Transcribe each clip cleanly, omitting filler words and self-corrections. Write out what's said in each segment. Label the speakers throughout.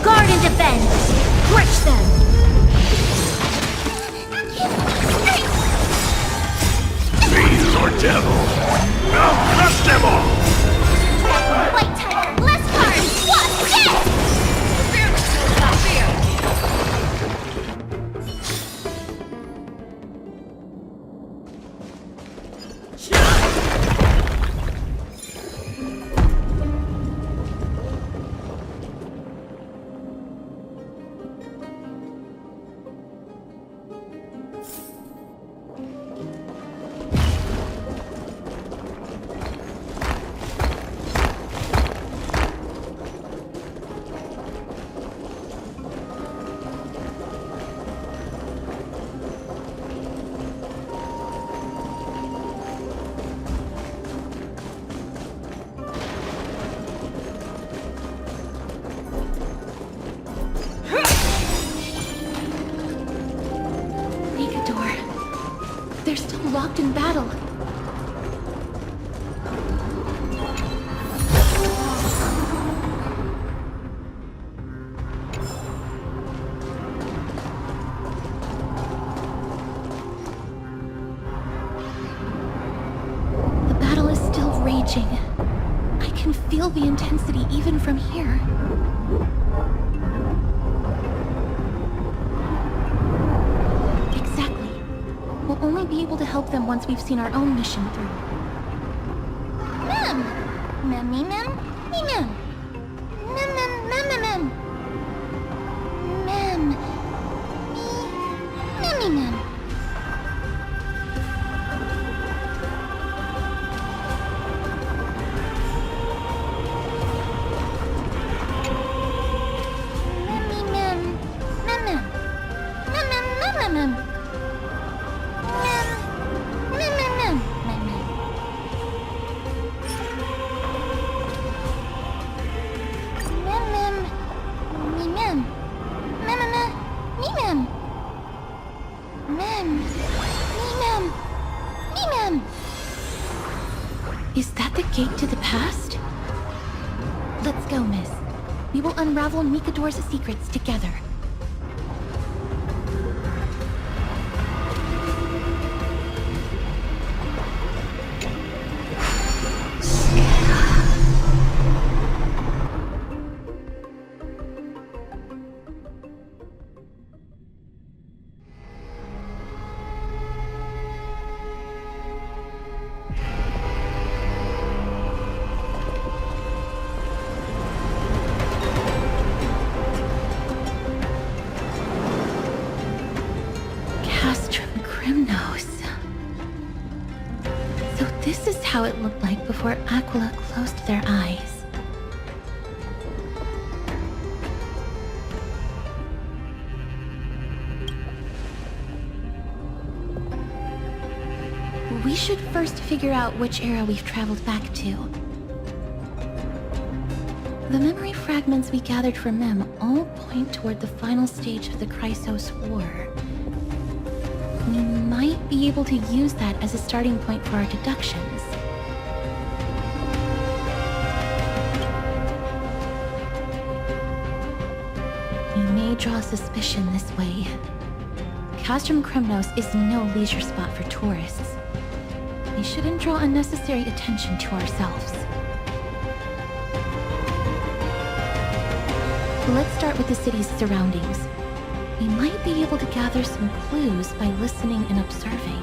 Speaker 1: Guard and defend! Crush them!
Speaker 2: Fiends or devils? I'll crush them all!
Speaker 1: White Tiger, less cards! What? Yes! They're still locked in battle. The battle is still raging. I can feel the intensity even from here. We'll only be able to help them once we've seen our own mission through. Mem! Mem, me, mem, me, mem. Mem, mem, mem, mem, mem. Mem. Me, mem. Is that the gate to the past? Let's go, miss. We will unravel Mikador's secrets together. Kremnos. So this is how it looked like before Aquila closed their eyes. We should first figure out which era we've traveled back to. The memory fragments we gathered from Mem all point toward the final stage of the Chrysos War. We might be able to use that as a starting point for our deductions. We may draw suspicion this way. Castrum Kremnos is no leisure spot for tourists. We shouldn't draw unnecessary attention to ourselves. Let's start with the city's surroundings. We might be able to gather some clues by listening and observing.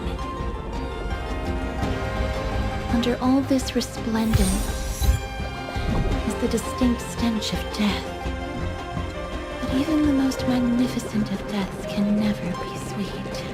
Speaker 1: Under all this resplendence is the distinct stench of death. But even the most magnificent of deaths can never be sweet.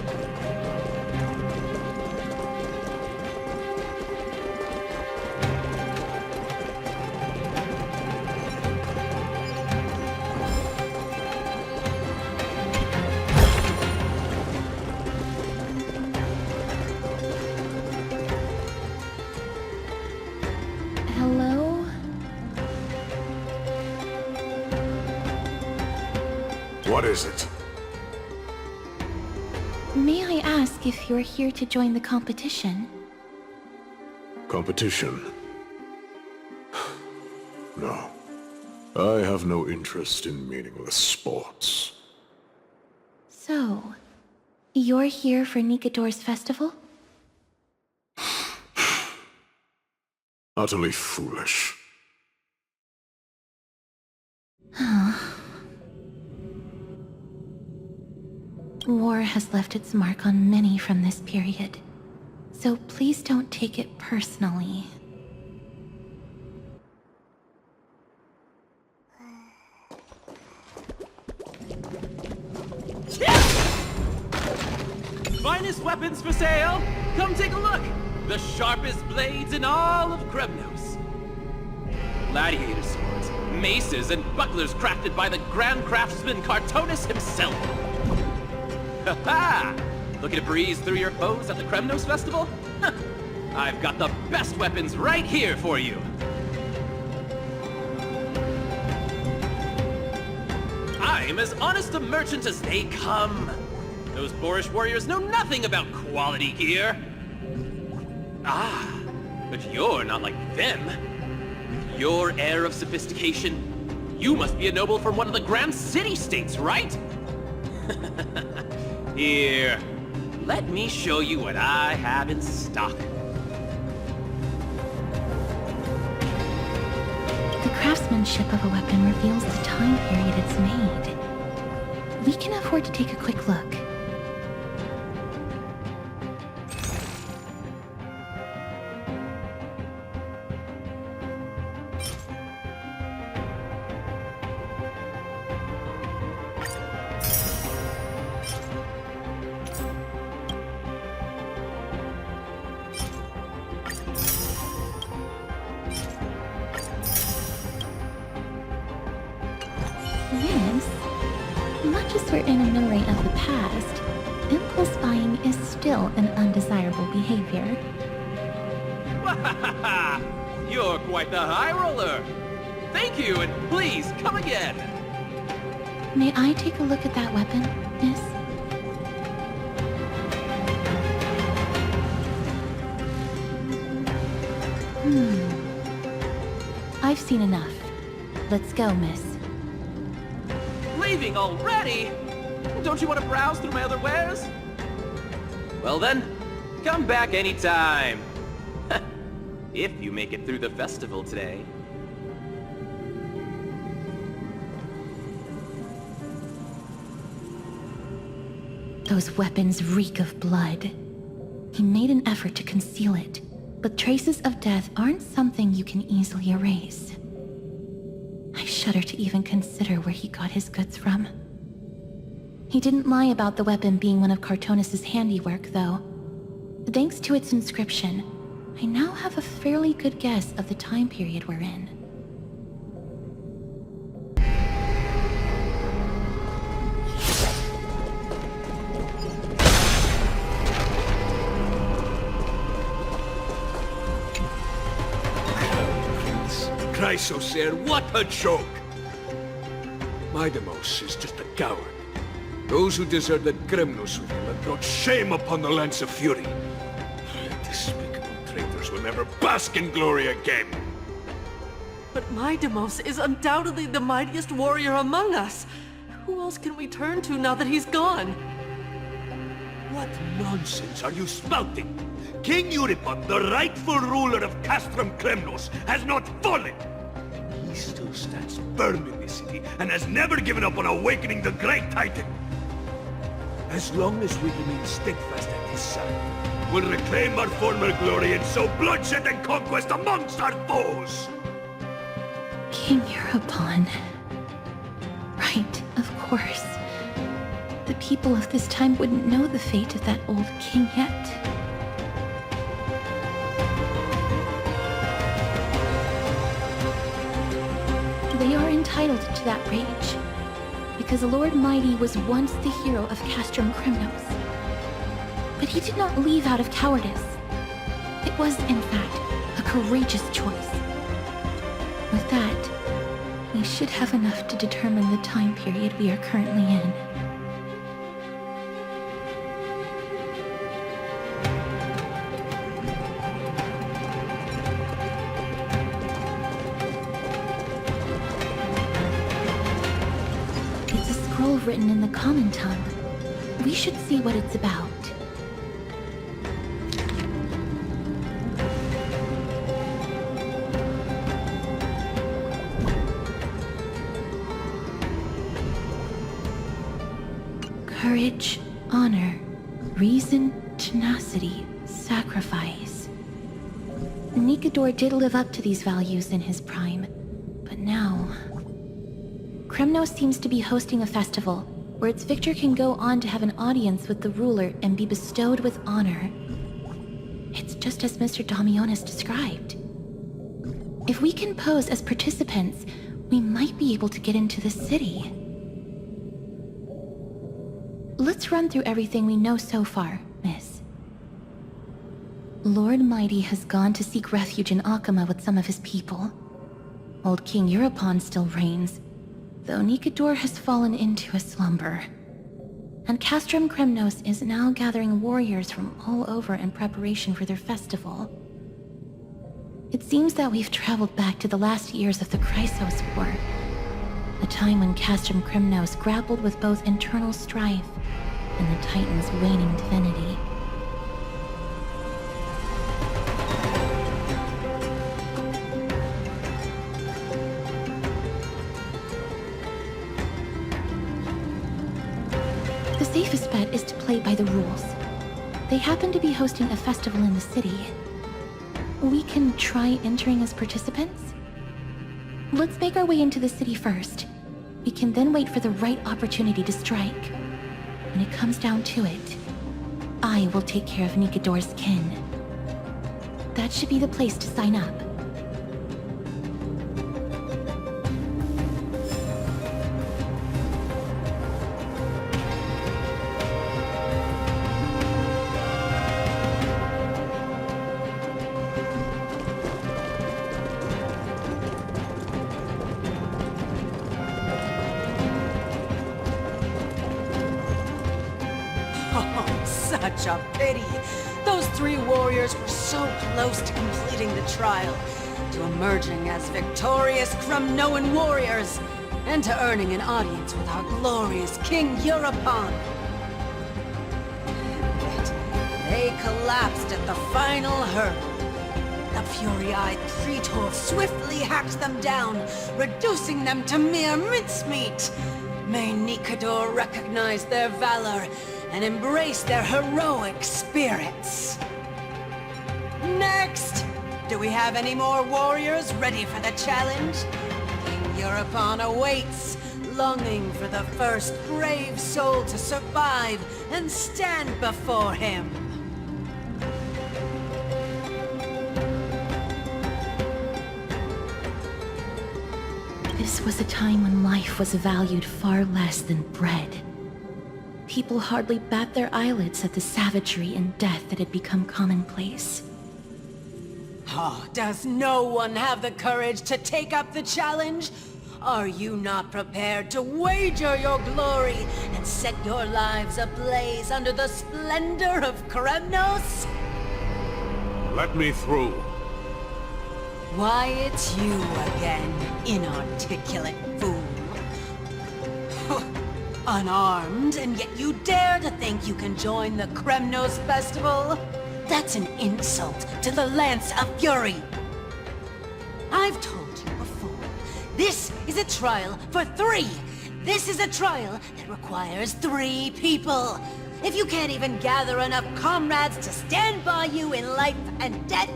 Speaker 2: What is it?
Speaker 1: May I ask if you're here to join the competition?
Speaker 2: Competition? No. I have no interest in meaningless sports.
Speaker 1: So, you're here for Nikador's festival?
Speaker 2: Utterly foolish.
Speaker 1: War has left its mark on many from this period, so please don't take it personally.
Speaker 3: Finest weapons for sale! Come take a look! The sharpest blades in all of Kremnos. Gladiator swords, maces, and bucklers crafted by the Grand Craftsman Cartonis himself. Ha-ha! Looking to breeze through your foes at the Kremnos Festival? Huh. I've got the best weapons right here for you. I'm as honest a merchant as they come. Those boorish warriors know nothing about quality gear. Ah, but you're not like them. With your air of sophistication, you must be a noble from one of the Grand City-States, right? Here, let me show you what I have in stock.
Speaker 1: The craftsmanship of a weapon reveals the time period it's made. We can afford to take a quick look. This, much as we're in a memory of the past, impulse buying is still an undesirable behavior.
Speaker 3: You're quite the high roller. Thank you, and please come again.
Speaker 1: May I take a look at that weapon, miss? I've seen enough. Let's go, miss.
Speaker 3: Leaving already? Don't you want to browse through my other wares? Well then, come back anytime. If you make it through the festival today.
Speaker 1: Those weapons reek of blood. He made an effort to conceal it, but traces of death aren't something you can easily erase. I shudder to even consider where he got his goods from. He didn't lie about the weapon being one of Cartonis' handiwork, though. Thanks to its inscription, I now have a fairly good guess of the time period we're in.
Speaker 4: Christ, sir, what a joke! Midemos is just a coward. Those who deserted Kremnos with him have brought shame upon the Lance of Fury. Despicable traitors will never bask in glory again.
Speaker 5: But Midemos is undoubtedly the mightiest warrior among us. Who else can we turn to now that he's gone?
Speaker 4: What nonsense are you spouting? King Euripon, the rightful ruler of Castrum Kremnos, has not fallen! He still stands firm in this city, and has never given up on awakening the Great Titan! As long as we remain steadfast at his side, we'll reclaim our former glory and sow bloodshed and conquest amongst our foes!
Speaker 1: King Euripon. Right, of course. The people of this time wouldn't know the fate of that old king yet. They are entitled to that rage, because Lord Mighty was once the hero of Castrum Kremnos. But he did not leave out of cowardice. It was, in fact, a courageous choice. With that, we should have enough to determine the time period we are currently in. scroll written in the common tongue. We should see what it's about. Courage, honor, reason, tenacity, sacrifice. Nikador did live up to these values in his prime, but now... Kremnos seems to be hosting a festival, where its victor can go on to have an audience with the ruler and be bestowed with honor. It's just as Mr. Damionis described. If we can pose as participants, we might be able to get into the city. Let's run through everything we know so far, Miss. Lord Mighty has gone to seek refuge in Akama with some of his people. Old King Europon still reigns, though Nikador has fallen into a slumber. And Castrum Kremnos is now gathering warriors from all over in preparation for their festival. It seems that we've traveled back to the last years of the Chrysos War, a time when Castrum Kremnos grappled with both internal strife and the Titan's waning divinity. The safest bet is to play by the rules. They happen to be hosting a festival in the city. We can try entering as participants? Let's make our way into the city first. We can then wait for the right opportunity to strike. When it comes down to it, I will take care of Nikador's kin. That should be the place to sign up.
Speaker 6: Such a pity. Those three warriors were so close to completing the trial, to emerging as victorious Kremnoan warriors, and to earning an audience with our glorious King Europon. And yet, they collapsed at the final hurdle. The fury-eyed Praetor swiftly hacked them down, reducing them to mere mincemeat. May Nikador recognize their valor and embrace their heroic spirits. Next! Do we have any more warriors ready for the challenge? King Europon awaits, longing for the first brave soul to survive and stand before him.
Speaker 1: This was a time when life was valued far less than bread. People hardly bat their eyelids at the savagery and death that had become commonplace.
Speaker 6: Oh, does no one have the courage to take up the challenge? Are you not prepared to wager your glory and set your lives ablaze under the splendor of Kremnos?
Speaker 2: Let me through.
Speaker 6: Why, it's you again, inarticulate fool. Unarmed, and yet you dare to think you can join the Kremnos festival? That's an insult to the Lance of Fury. I've told you before, this is a trial for 3. This is a trial that requires 3 people. If you can't even gather enough comrades to stand by you in life and death,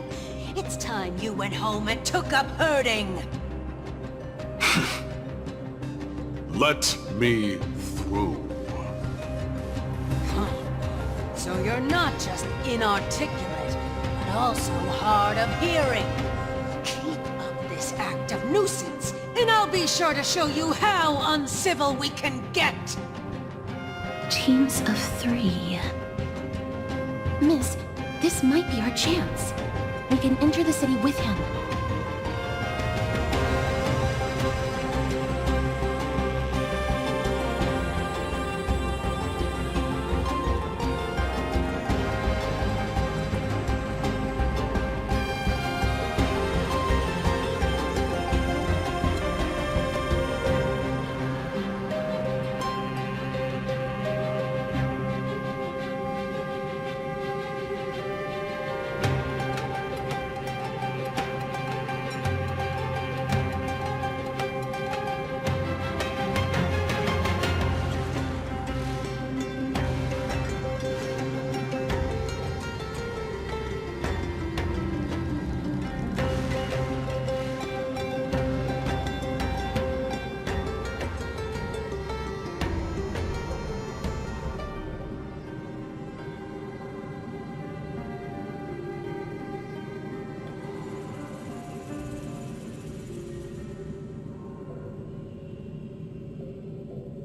Speaker 6: it's time you went home and took up herding.
Speaker 2: Let me through.
Speaker 6: So you're not just inarticulate, but also hard of hearing. Keep up this act of nuisance, and I'll be sure to show you how uncivil we can get.
Speaker 1: Teams of 3. Miss, this might be our chance. We can enter the city with him.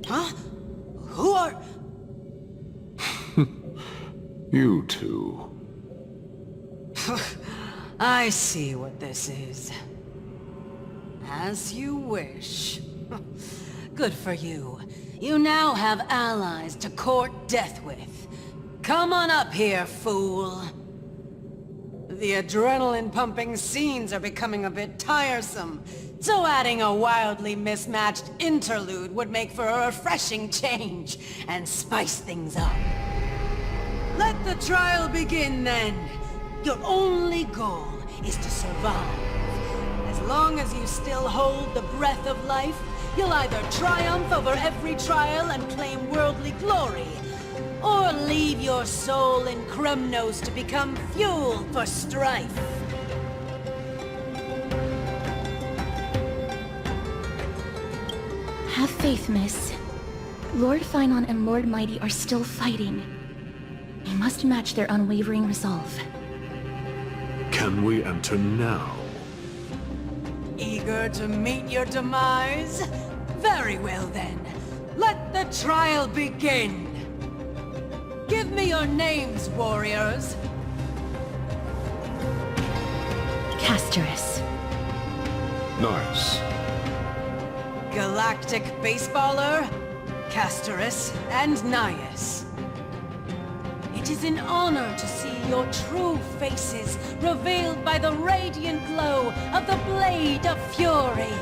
Speaker 6: Huh? Who are...
Speaker 2: You two.
Speaker 6: I see what this is. As you wish. Good for you. You now have allies to court death with. Come on up here, fool. The adrenaline-pumping scenes are becoming a bit tiresome, so adding a wildly mismatched interlude would make for a refreshing change and spice things up. Let the trial begin, then. Your only goal is to survive. As long as you still hold the breath of life, you'll either triumph over every trial and claim worldly glory, or leave your soul in Kremnos to become fuel for strife.
Speaker 1: Have faith, miss. Lord Finon and Lord Mighty are still fighting. We must match their unwavering resolve.
Speaker 2: Can we enter now?
Speaker 6: Eager to meet your demise? Very well then. Let the trial begin. Give me your names, warriors.
Speaker 1: Castorus.
Speaker 2: Nice.
Speaker 6: Galactic Baseballer, Castorus, and Gnaeus. It is an honor to see your true faces revealed by the radiant glow of the Blade of Fury.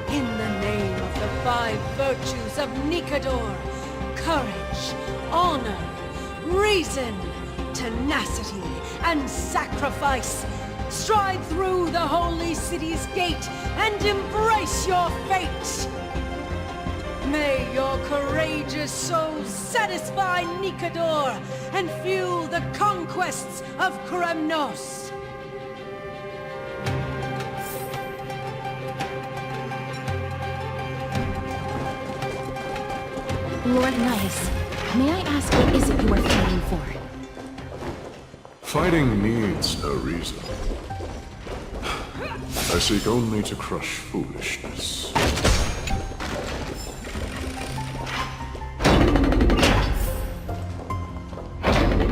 Speaker 6: In the name of the 5 virtues of Nikador, courage, honor, reason, tenacity, and sacrifice, stride through the holy city's gate and embrace your fate! May your courageous souls satisfy Nikador and fuel the conquests of Kremnos!
Speaker 1: Lord Gnaeus, may I ask what is it you are fighting for?
Speaker 2: Fighting needs no reason. I seek only to crush foolishness.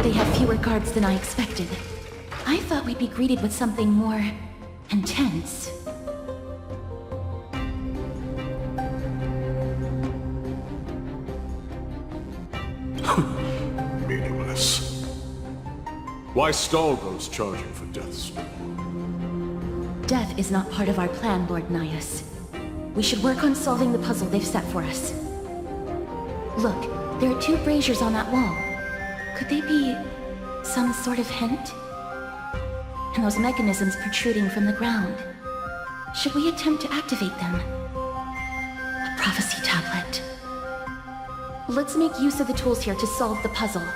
Speaker 1: They have fewer guards than I expected. I thought we'd be greeted with something more intense.
Speaker 2: Meaningless. Why stall those charging for death's door?
Speaker 1: Death is not part of our plan, Lord Gnaeus. We should work on solving the puzzle they've set for us. Look, there are 2 braziers on that wall. Could they be some sort of hint? And those mechanisms protruding from the ground. Should we attempt to activate them? A prophecy tablet. Let's make use of the tools here to solve the puzzle.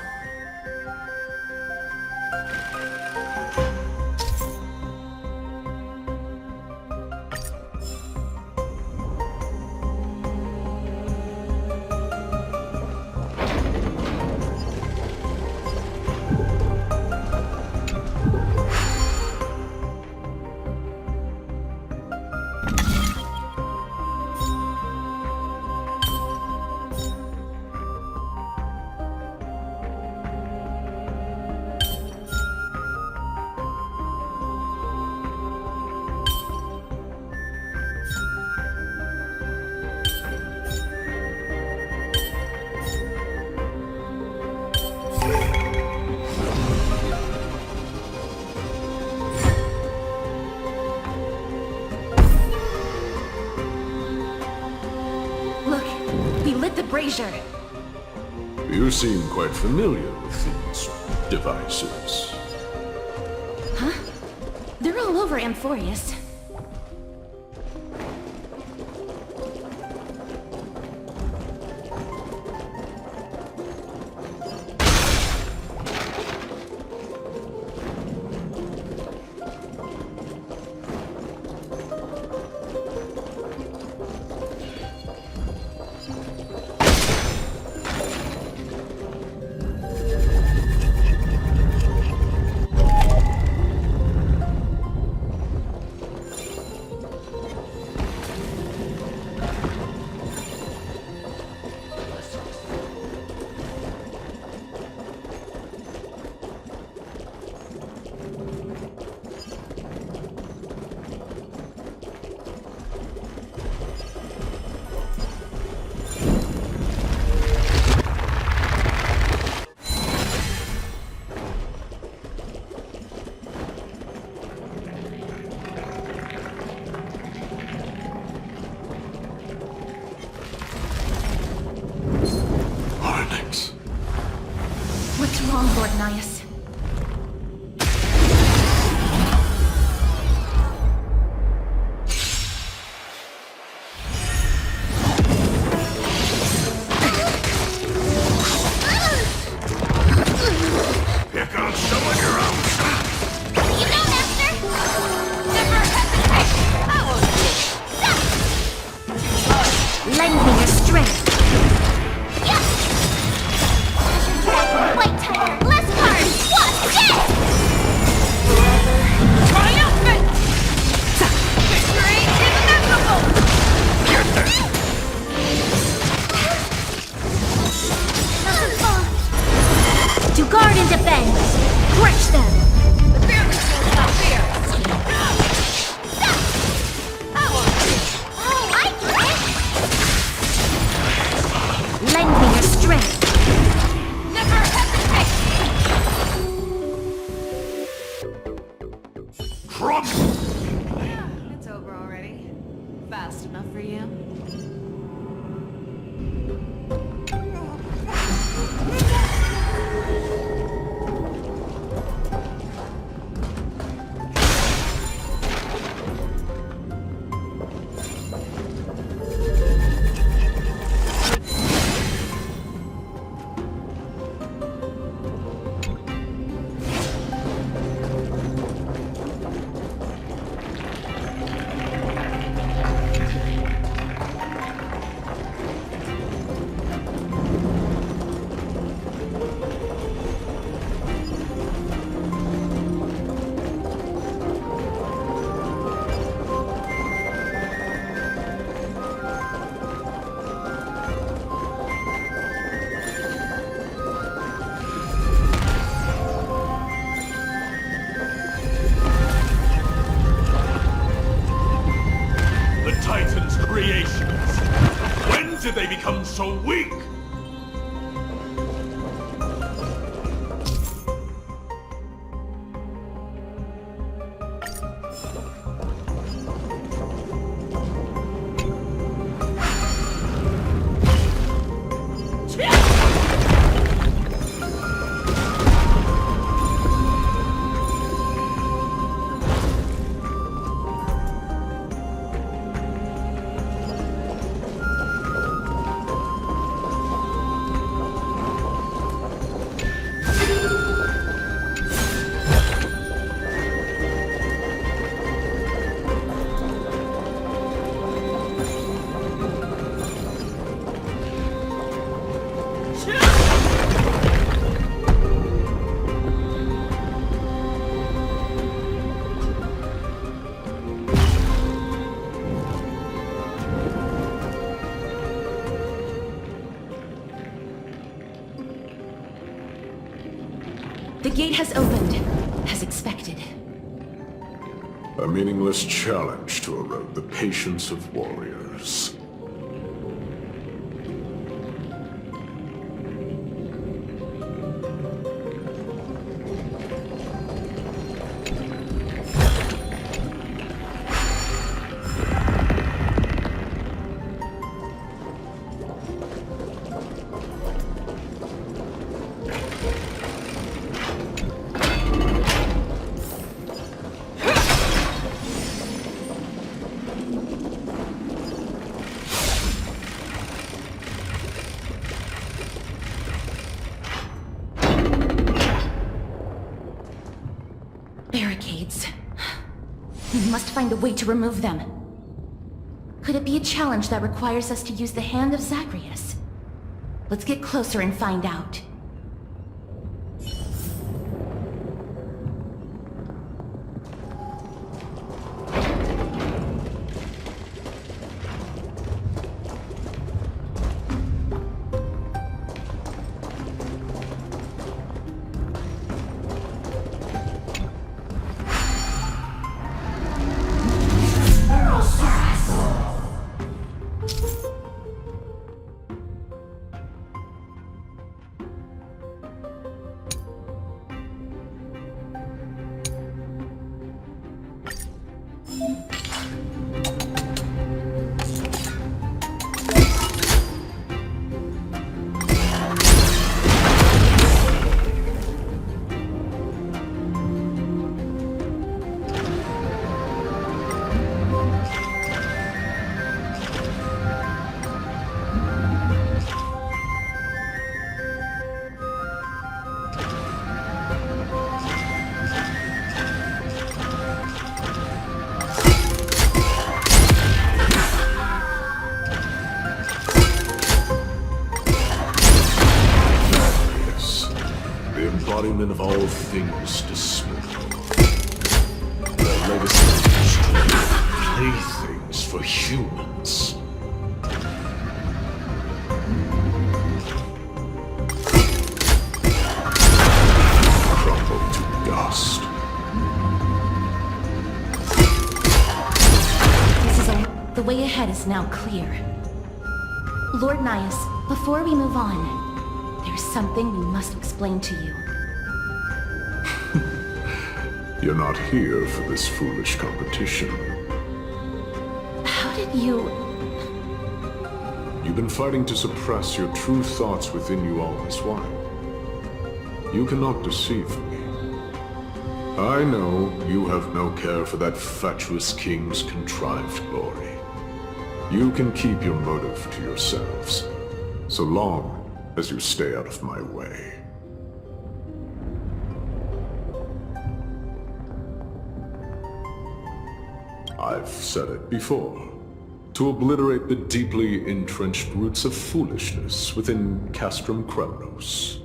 Speaker 1: Brazier.
Speaker 2: You seem quite familiar with these devices.
Speaker 1: Huh? They're all over Amphorius. Gnaeus.
Speaker 2: Pick on someone your own.
Speaker 7: You know, Master! Never hesitate! I will do it!
Speaker 1: Lend me your strength.
Speaker 7: Yes! White tiger, less cards! What? Yes! Triumphant! Victory is inevitable!
Speaker 1: To guard and defend. Crush them.
Speaker 7: The fearless will not fear! I will do it! Oh, I get it!
Speaker 1: Lend me your strength.
Speaker 7: Never hesitate!
Speaker 2: Crumble!
Speaker 5: It's over already. Fast enough for you?
Speaker 4: The Titan's creations. When did they become so weak?
Speaker 1: The gate has opened, as expected.
Speaker 8: A meaningless challenge to erode the patience of warriors.
Speaker 1: Barricades. We must find a way to remove them. Could it be a challenge that requires us to use the hand of Zagreus? Let's get closer and find out.
Speaker 8: embodiment of all things despicable. Their legacy is playthings for humans. Crumble to dust.
Speaker 1: The way ahead is now clear. Lord Gnaeus, before we move on, there's something we must explain to you.
Speaker 8: You're not here for this foolish competition.
Speaker 1: How did you...
Speaker 8: You've been fighting to suppress your true thoughts within you all this while. You cannot deceive me. I know you have no care for that fatuous king's contrived glory. You can keep your motive to yourselves, so long as you stay out of my way. I've said it before. To obliterate the deeply entrenched roots of foolishness within Castrum Kremnos.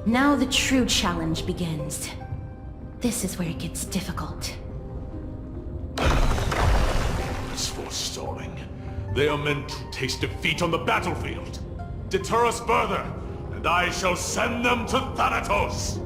Speaker 1: Now the true challenge begins. This is where it gets difficult.
Speaker 4: It's forestalling. They are meant to taste defeat on the battlefield. Deter us further, and I shall send them to Thanatos!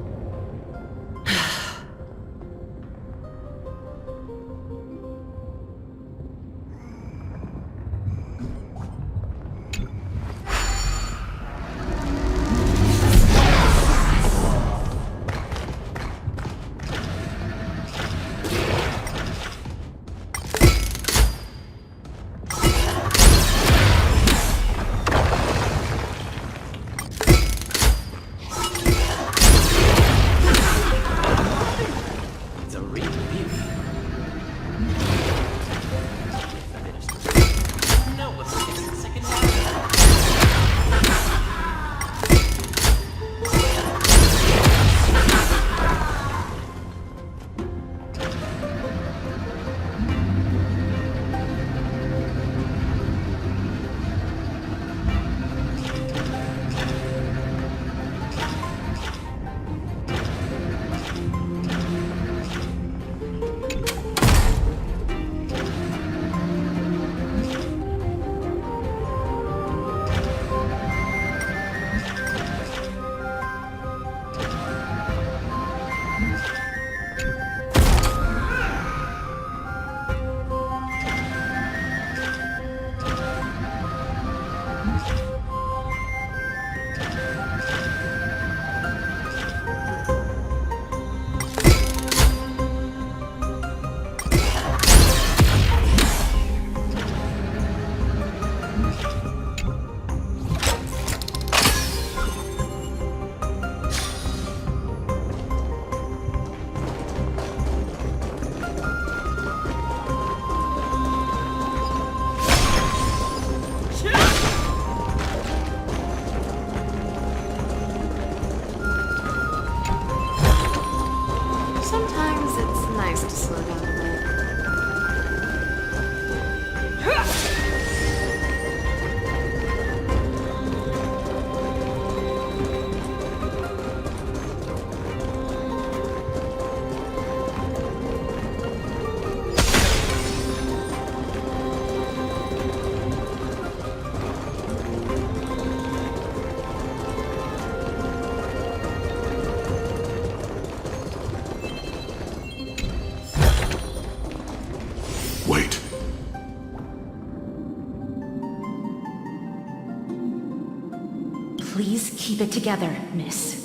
Speaker 1: Please keep it together, miss.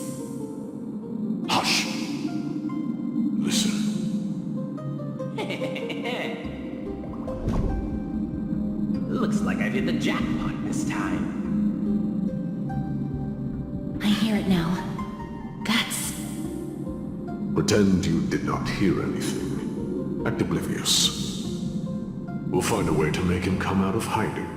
Speaker 8: Hush. Listen.
Speaker 3: Looks like I've hit the jackpot this time.
Speaker 1: I hear it now. That's...
Speaker 8: Pretend you did not hear anything. Act oblivious. We'll find a way to make him come out of hiding.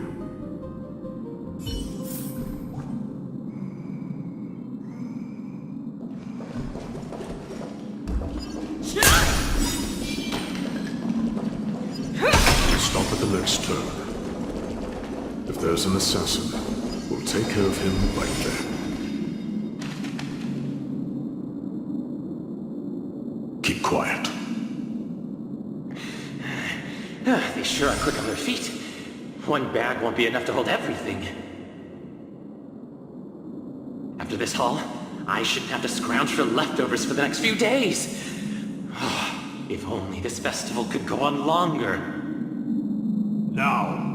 Speaker 8: Stop at the next turn. If there's an assassin, we'll take care of him right there.
Speaker 3: they sure are quick on their feet. One bag won't be enough to hold everything. After this haul, I shouldn't have to scrounge for leftovers for the next few days. If only this festival could go on longer.
Speaker 4: Now,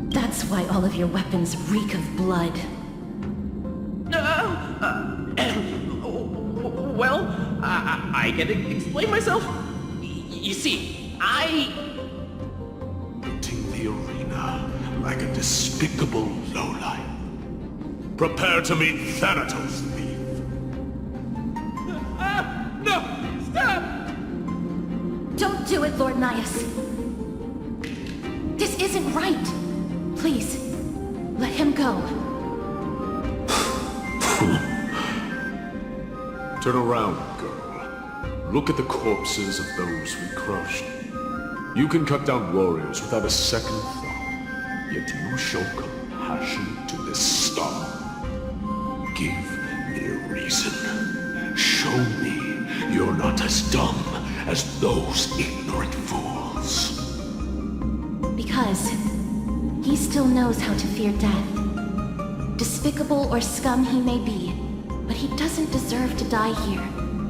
Speaker 1: That's why all of your weapons reek of blood.
Speaker 3: Well, I can explain myself. You see,
Speaker 4: looting the arena like a despicable lowlife. Prepare to meet Thanatos, thief.
Speaker 3: No! Stop!
Speaker 1: Don't do it, Lord Gnaeus. This isn't right. Please, let him go.
Speaker 8: Turn around, girl. Look at the corpses of those we crushed. You can cut down warriors without a second thought, yet you show compassion to this star. Give me a reason. Show me you're not as dumb as those ignorant fools.
Speaker 1: Because he still knows how to fear death. Despicable or scum he may be, but he doesn't deserve to die here,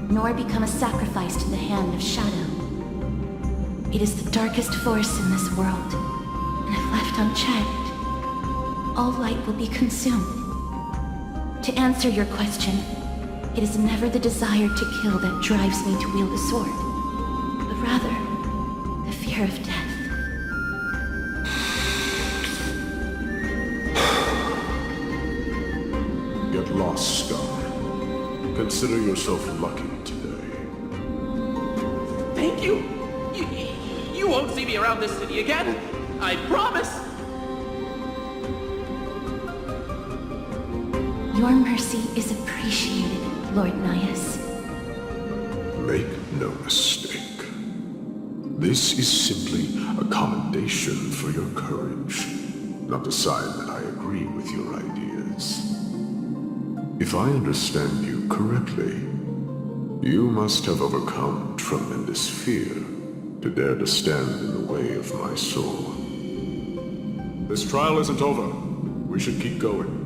Speaker 1: nor become a sacrifice to the hand of Shadow. It is the darkest force in this world, and if left unchecked, all light will be consumed. To answer your question, it is never the desire to kill that drives me to wield a sword, but rather the fear of death.
Speaker 8: Get lost, Sky. Consider yourself lucky today.
Speaker 3: Thank you! You won't see me around this city again! I promise!
Speaker 1: Your mercy is appreciated, Lord Gnaeus.
Speaker 8: Make no mistake. This is simply a commendation for your courage, not a sign that I agree with your ideas. If I understand you correctly, you must have overcome tremendous fear to dare to stand in the way of my soul. This trial isn't over. We should keep going.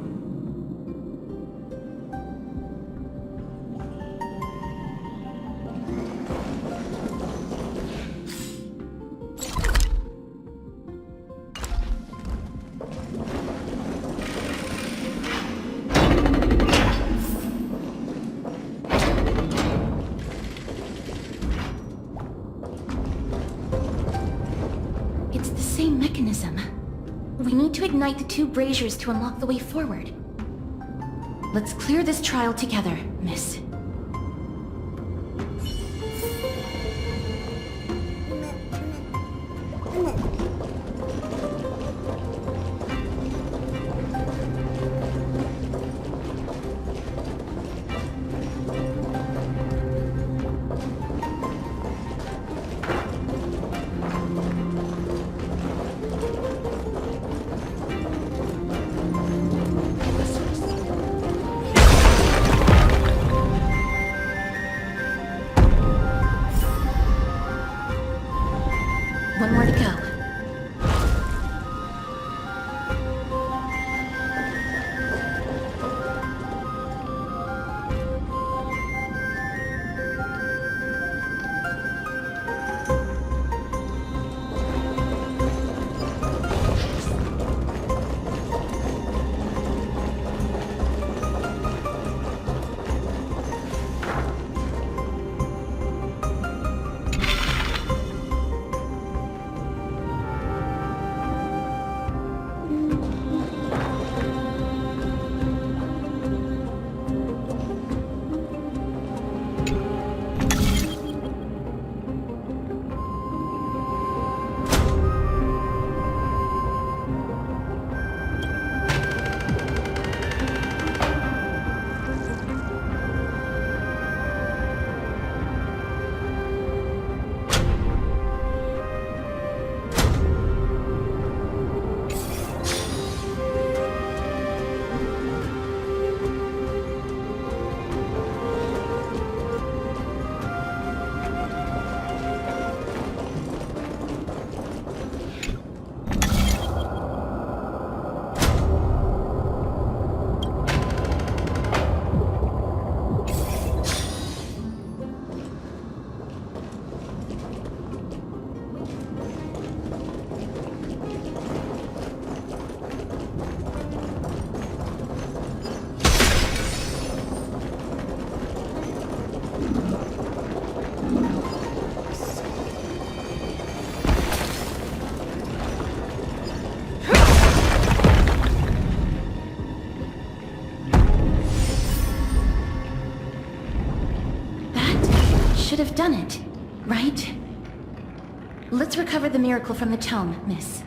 Speaker 1: It's the same mechanism. We need to ignite the two braziers to unlock the way forward. Let's clear this trial together, miss. One more to go. should have done it, right? Let's recover the miracle from the tome, miss.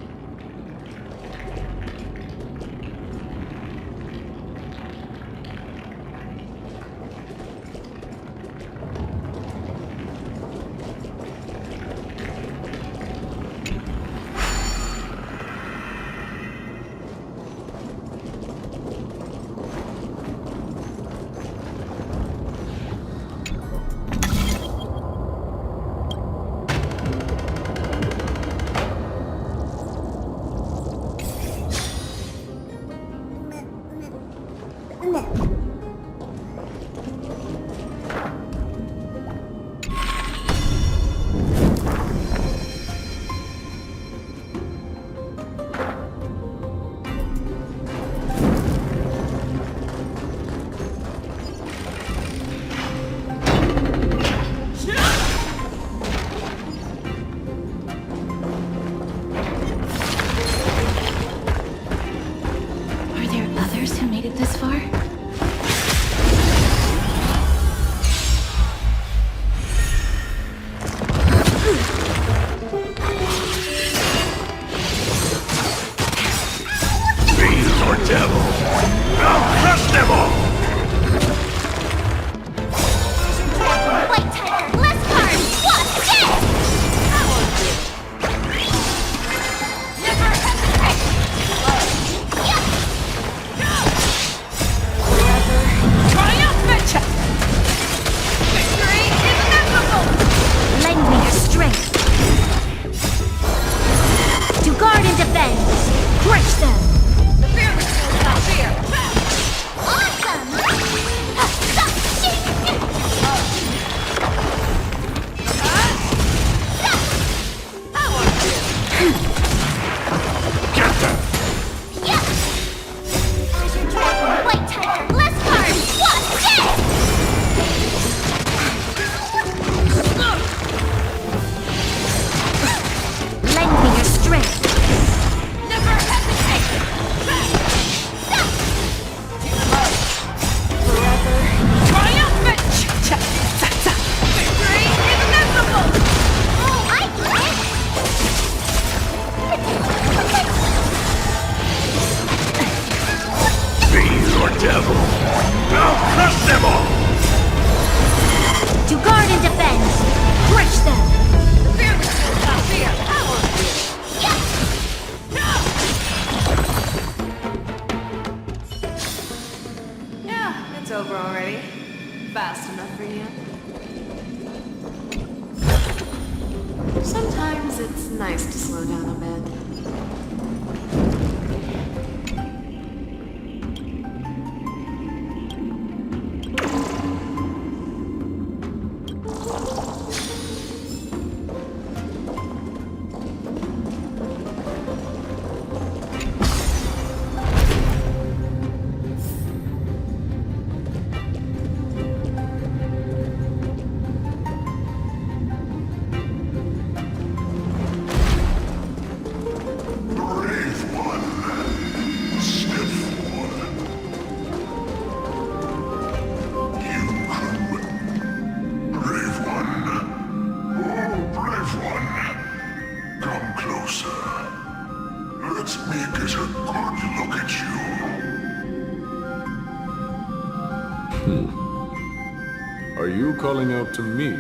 Speaker 8: Are you calling out to me,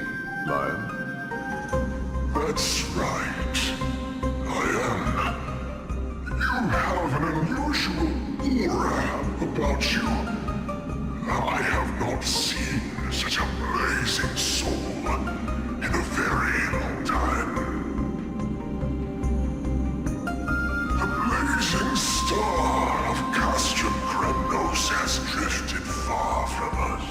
Speaker 8: Lion?
Speaker 9: That's right. I am. You have an unusual aura about you. I have not seen such a blazing soul in a very long time. The blazing star of Castrum Kremnos has drifted far from us.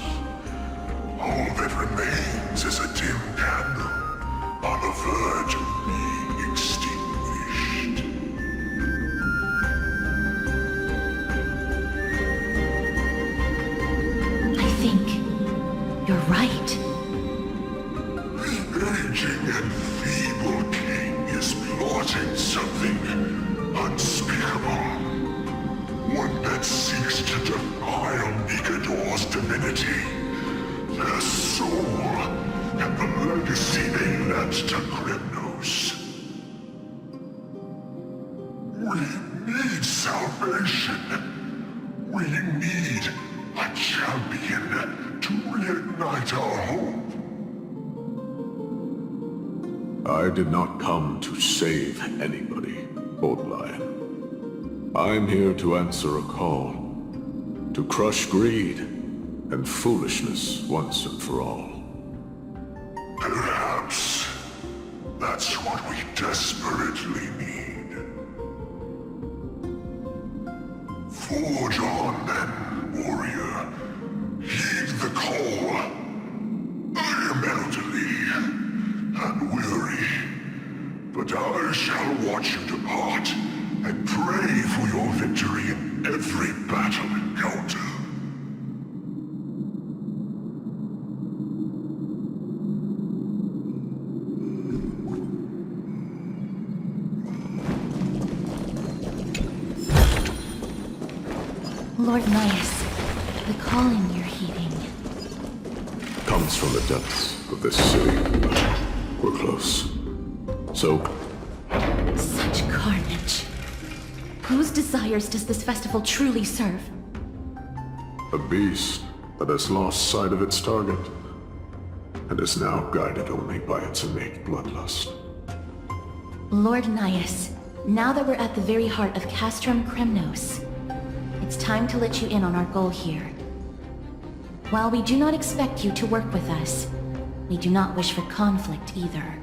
Speaker 9: All that remains is a dim candle on the verge of being extinguished.
Speaker 1: I think you're right.
Speaker 9: The aging and feeble king is plotting something unspeakable. One that seeks to defile Nikador's divinity. Their soul and the legacy they left to Kremnos. We need salvation. We need a champion to reignite our hope.
Speaker 8: I did not come to save anybody, Old Lion. I'm here to answer a call. To crush greed and foolishness once and for all.
Speaker 9: Perhaps that's what we desperately need. Forge on then, warrior. Heed the call. I am elderly and weary, but I shall watch you depart and pray for your victory in every battle encounter.
Speaker 1: Lord Gnaeus, the calling you're heeding.
Speaker 8: Comes from the depths of this city. We're close. So,
Speaker 1: Such carnage. Whose desires does this festival truly serve?
Speaker 8: a beast that has lost sight of its target, and is now guided only by its innate bloodlust.
Speaker 1: Lord Gnaeus, now that we're at the very heart of Castrum Kremnos, it's time to let you in on our goal here. While we do not expect you to work with us, we do not wish for conflict either.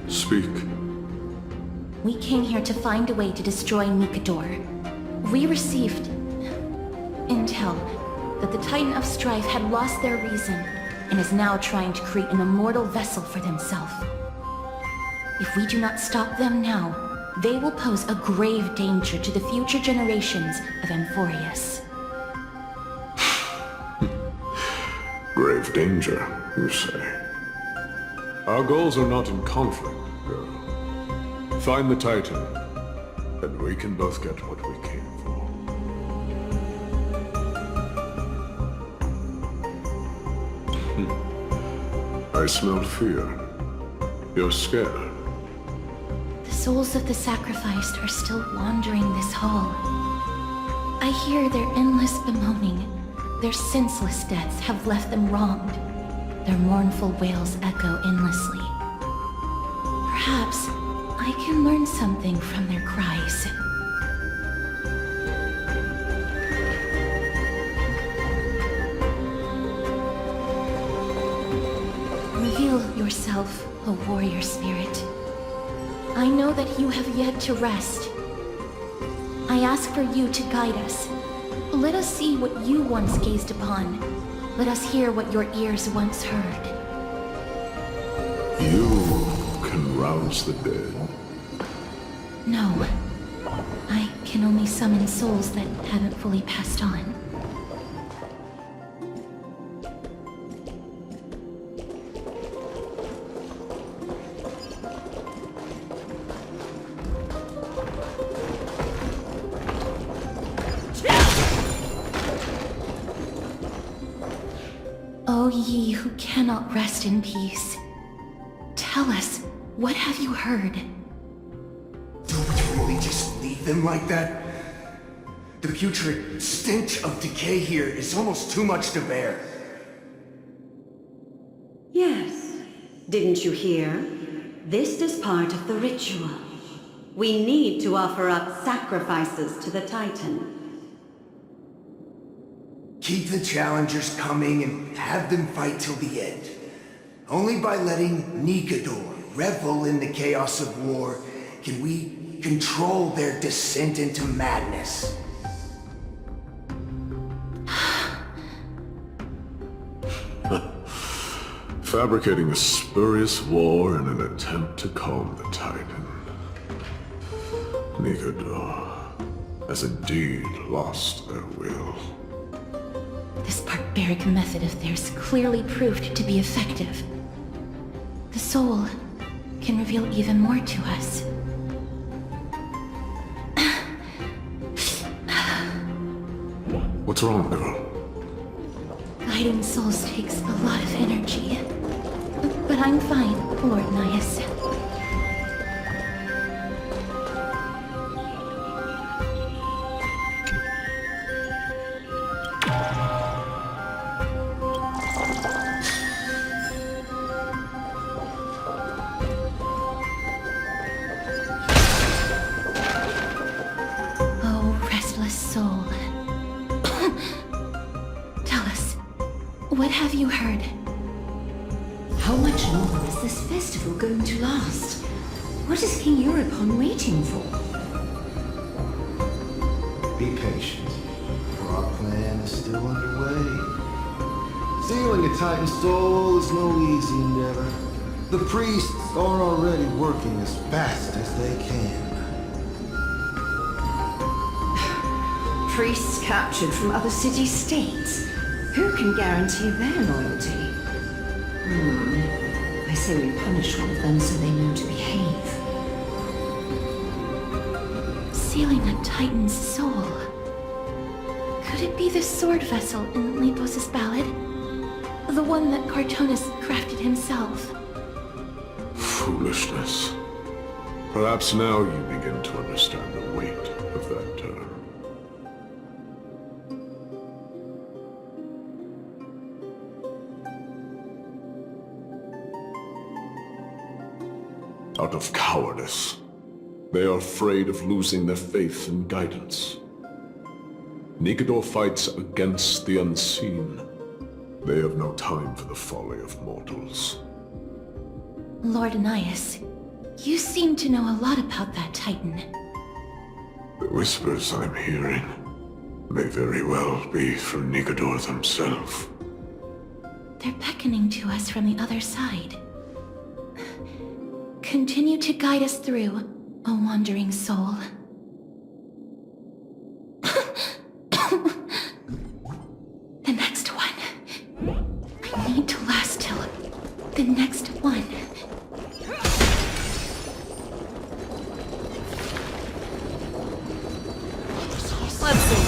Speaker 8: Speak.
Speaker 1: We came here to find a way to destroy Nikador. We received intel that the Titan of Strife had lost their reason and is now trying to create an immortal vessel for themselves. If we do not stop them now, they will pose a grave danger to the future generations of Amphorius.
Speaker 8: Grave danger, you say? Our goals are not in conflict, girl. Find the Titan, and we can both get what we came for. I smell fear. You're scared.
Speaker 1: The souls of the sacrificed are still wandering this hall. I hear their endless bemoaning. Their senseless deaths have left them wronged. Their mournful wails echo endlessly. Perhaps I can learn something from their cries. Reveal yourself, O warrior spirit. I know that you have yet to rest. I ask for you to guide us. Let us see what you once gazed upon. Let us hear what your ears once heard.
Speaker 8: You can rouse the dead.
Speaker 1: No. I can only summon souls that haven't fully passed on. O ye who cannot rest in peace, tell us, what have you heard?
Speaker 10: Do we really just leave them like that? The putrid stench of decay here is almost too much to bear.
Speaker 11: Yes. Didn't you hear? This is part of the ritual. We need to offer up sacrifices to the Titan.
Speaker 10: Keep the challengers coming and have them fight till the end. Only by letting Nikador revel in the chaos of war can we control their descent into madness.
Speaker 8: Fabricating a spurious war in an attempt to calm the Titan. Nikador has indeed lost their will.
Speaker 1: This barbaric method of theirs clearly proved to be effective. The soul can reveal even more to us.
Speaker 8: What's wrong, girl?
Speaker 1: Guiding souls takes a lot of energy. But I'm fine, Lord Gnaeus. Oh, restless soul. Tell us, what have you heard?
Speaker 12: How much longer is this festival going to last? What is King Euripon waiting for?
Speaker 13: Be patient, for our plan is still underway. Sealing a Titan soul is no easy endeavor. The priests are already working as fast as they can.
Speaker 12: Priests captured from other city-states. Who can guarantee their loyalty? I say we punish one of them so they know to behave.
Speaker 1: Sealing a Titan's soul. Could it be the sword vessel in Lepos' ballad? The one that Cartonus crafted himself?
Speaker 8: Foolishness. Perhaps now you begin to understand the weight of that term. Out of cowardice. They are afraid of losing their faith and guidance. Nikedor fights against the unseen. They have no time for the folly of mortals.
Speaker 1: Lord Gnaeus, you seem to know a lot about that Titan.
Speaker 8: The whispers I'm hearing may very well be from Nikedor himself.
Speaker 1: They're beckoning to us from the other side. Continue to guide us through, O wandering soul. The next one. I need to last till the next one.
Speaker 5: Let's see.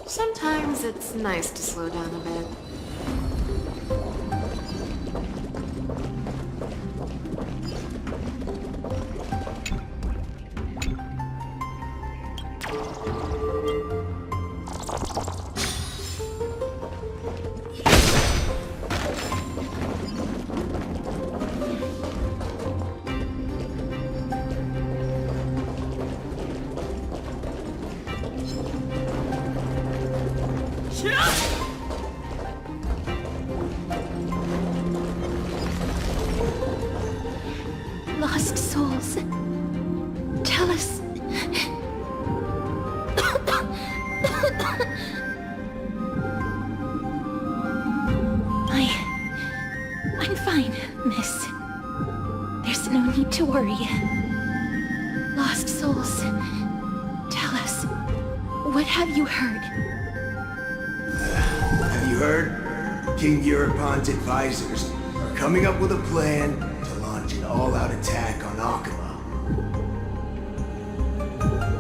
Speaker 5: Sometimes it's nice to slow down a bit.
Speaker 1: Lost souls. Tell us. I'm fine, miss. There's no need to worry. Lost souls. Tell us. What have you heard?
Speaker 10: Have you heard? King Eurypon's advisors are coming up with a plan to launch an all-out attack on Akama.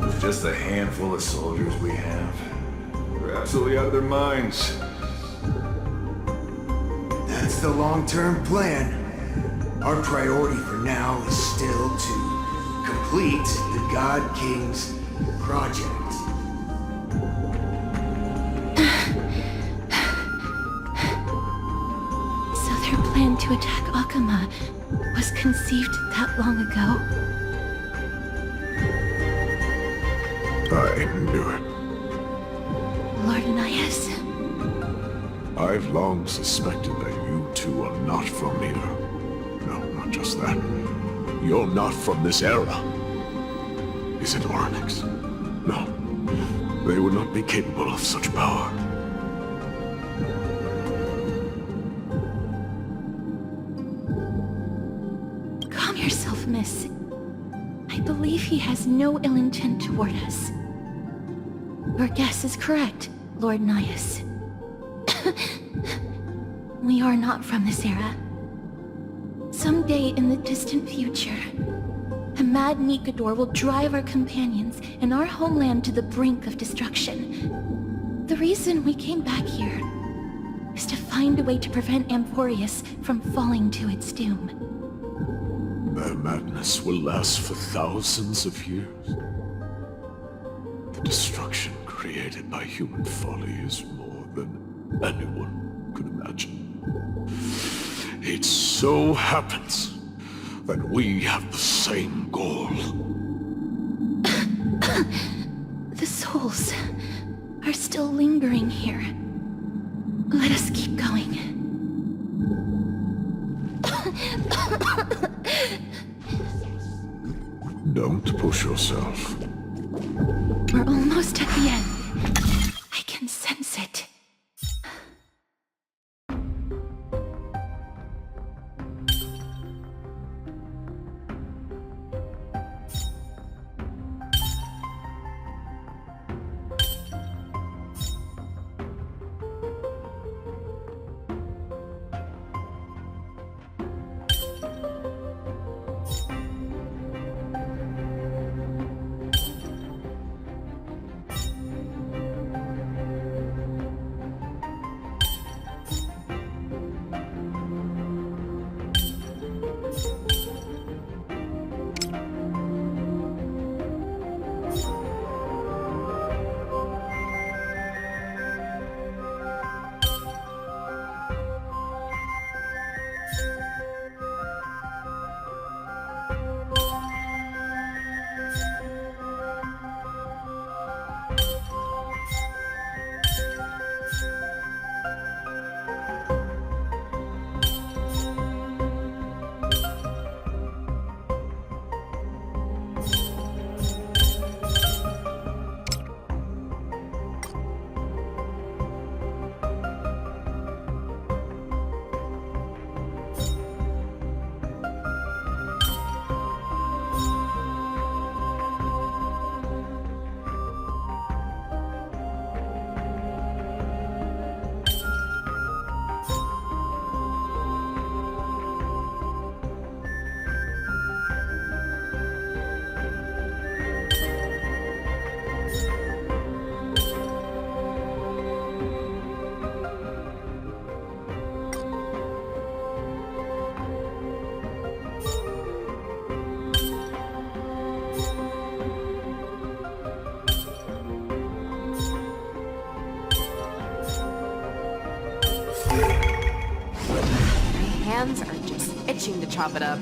Speaker 13: With just a handful of soldiers we have, they're absolutely out of their minds.
Speaker 10: That's the long-term plan. Our priority for now is still to complete the God King's project.
Speaker 1: So their plan to attack Akama was conceived that long ago?
Speaker 8: I knew it.
Speaker 1: Lord Gnaeus?
Speaker 8: I've long suspected that you two are not from here. No, not just that. You're not from this era. Is it Oryx? No. They would not be capable of such power.
Speaker 1: Calm yourself, miss. I believe he has no ill intent toward us. Your guess is correct, Lord Gnaeus. We are not from this era. Someday in the distant future, a mad Nikador will drive our companions and our homeland to the brink of destruction. The reason we came back here is to find a way to prevent Amphorius from falling to its doom.
Speaker 8: Their madness will last for thousands of years. The destruction created by human folly is more than anyone could imagine. It so happens that we have the same goal.
Speaker 1: The souls are still lingering here. Let us keep going.
Speaker 8: Don't push yourself.
Speaker 1: We're almost at the end. I can sense it.
Speaker 7: Hands are just itching to chop it up.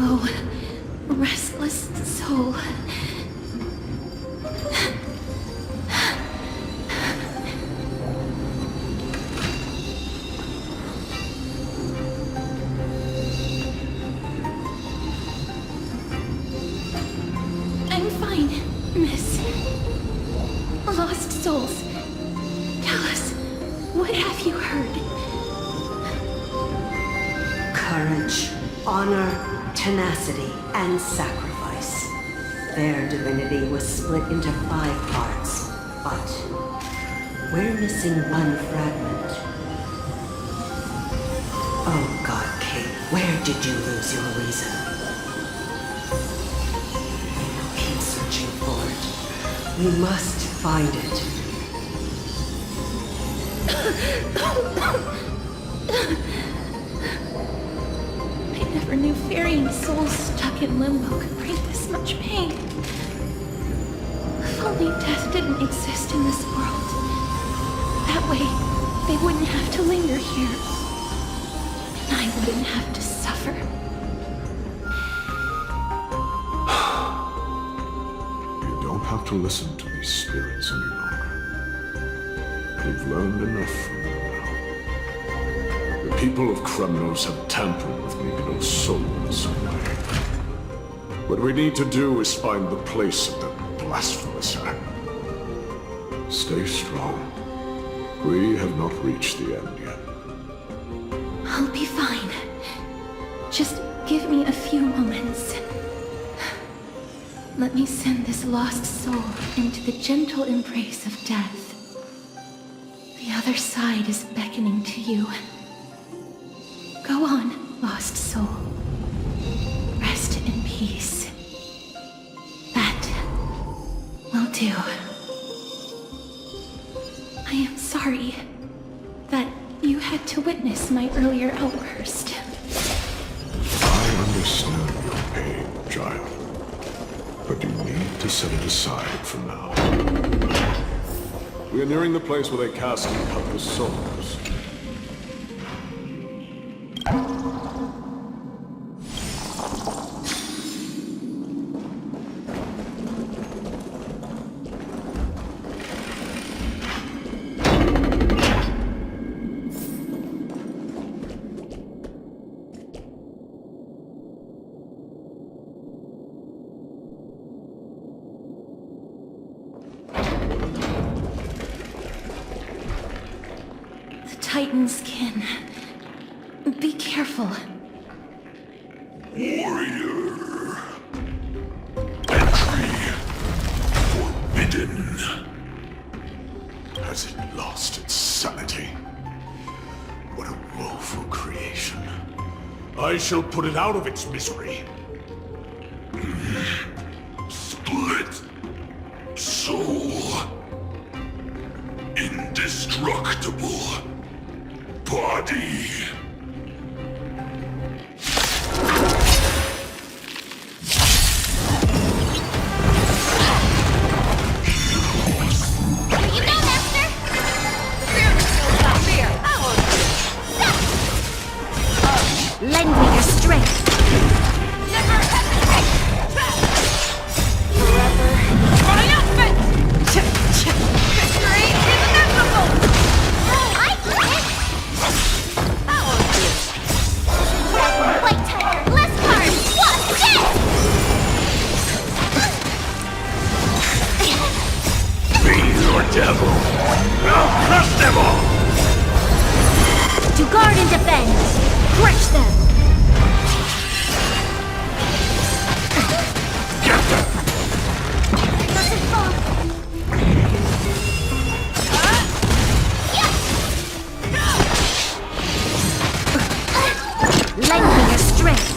Speaker 1: slow, restless soul. I'm fine, miss. Lost souls. Tell us, what have you heard?
Speaker 11: Courage, honor, tenacity, and sacrifice. Their divinity was split into 5 parts, but we're missing one fragment. Oh God, Kate, where did you lose your reason? Keep searching for it. We must find it.
Speaker 1: I never knew ferrying souls stuck in limbo could bring this much pain. If only death didn't exist in this world. That way, they wouldn't have to linger here. And I wouldn't have to suffer.
Speaker 8: You don't have to listen to these spirits any longer. You've learned enough from them now. The people of Kremnos have tampered with Nikado's soul in some way. What we need to do is find the place of that blasphemous act. Stay strong. We have not reached the end yet.
Speaker 1: I'll be fine. Just give me a few moments. Let me send this lost soul into the gentle embrace of death. The other side is beckoning to you. Go on, lost soul. Rest in peace. That will do. I am sorry that you had to witness my earlier outburst.
Speaker 8: I understand your pain, child. But you need to set it aside for now. We are nearing the place where they cast and cut the souls.
Speaker 1: Titan's kin. Be careful.
Speaker 9: Warrior. Entry forbidden.
Speaker 8: Has it lost its sanity? What a woeful creation.
Speaker 4: I shall put it out of its misery.
Speaker 9: Split soul. Indestructible body.
Speaker 1: You know, Master! Lend me your strength. Never hesitate! Forever. Triumphant! Victory is inevitable! I get it! White Tiger, less cards! What's this?
Speaker 2: Fiend or devil? I'll crush them all!
Speaker 1: To guard and defend! Crush them!
Speaker 2: Get them!
Speaker 1: Doesn't fall! Lend me your strength!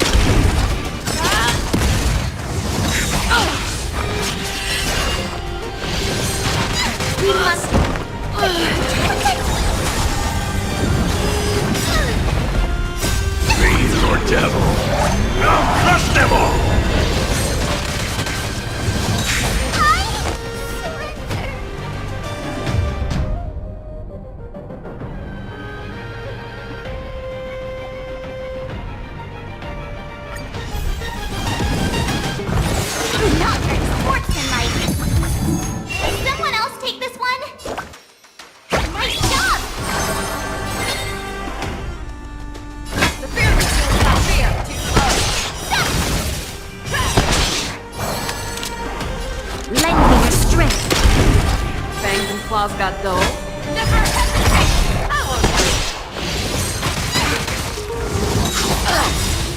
Speaker 1: We must...
Speaker 2: Fiend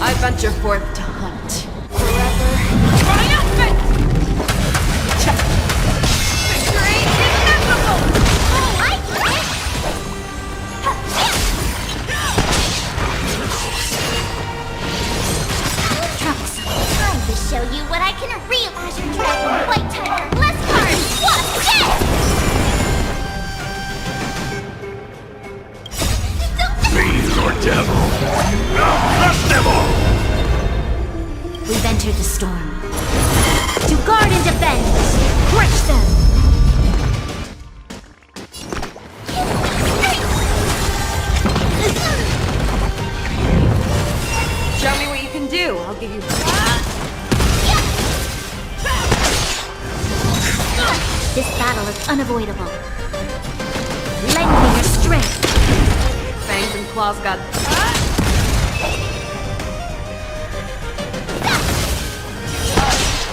Speaker 7: I venture forth to hunt.
Speaker 6: Forever triumphant! Victory inevitable! I quit! Troublesome. Time to show you what I can realize. Your dragon, white tiger, less cards, what's dead?
Speaker 2: Fiend or devil? I'll crush them all!
Speaker 6: We've entered the storm. To guard and defend! Crush them!
Speaker 7: Show me what you can do. I'll give you...
Speaker 6: This battle is unavoidable. Lend me your strength.
Speaker 7: Fangs and claws got...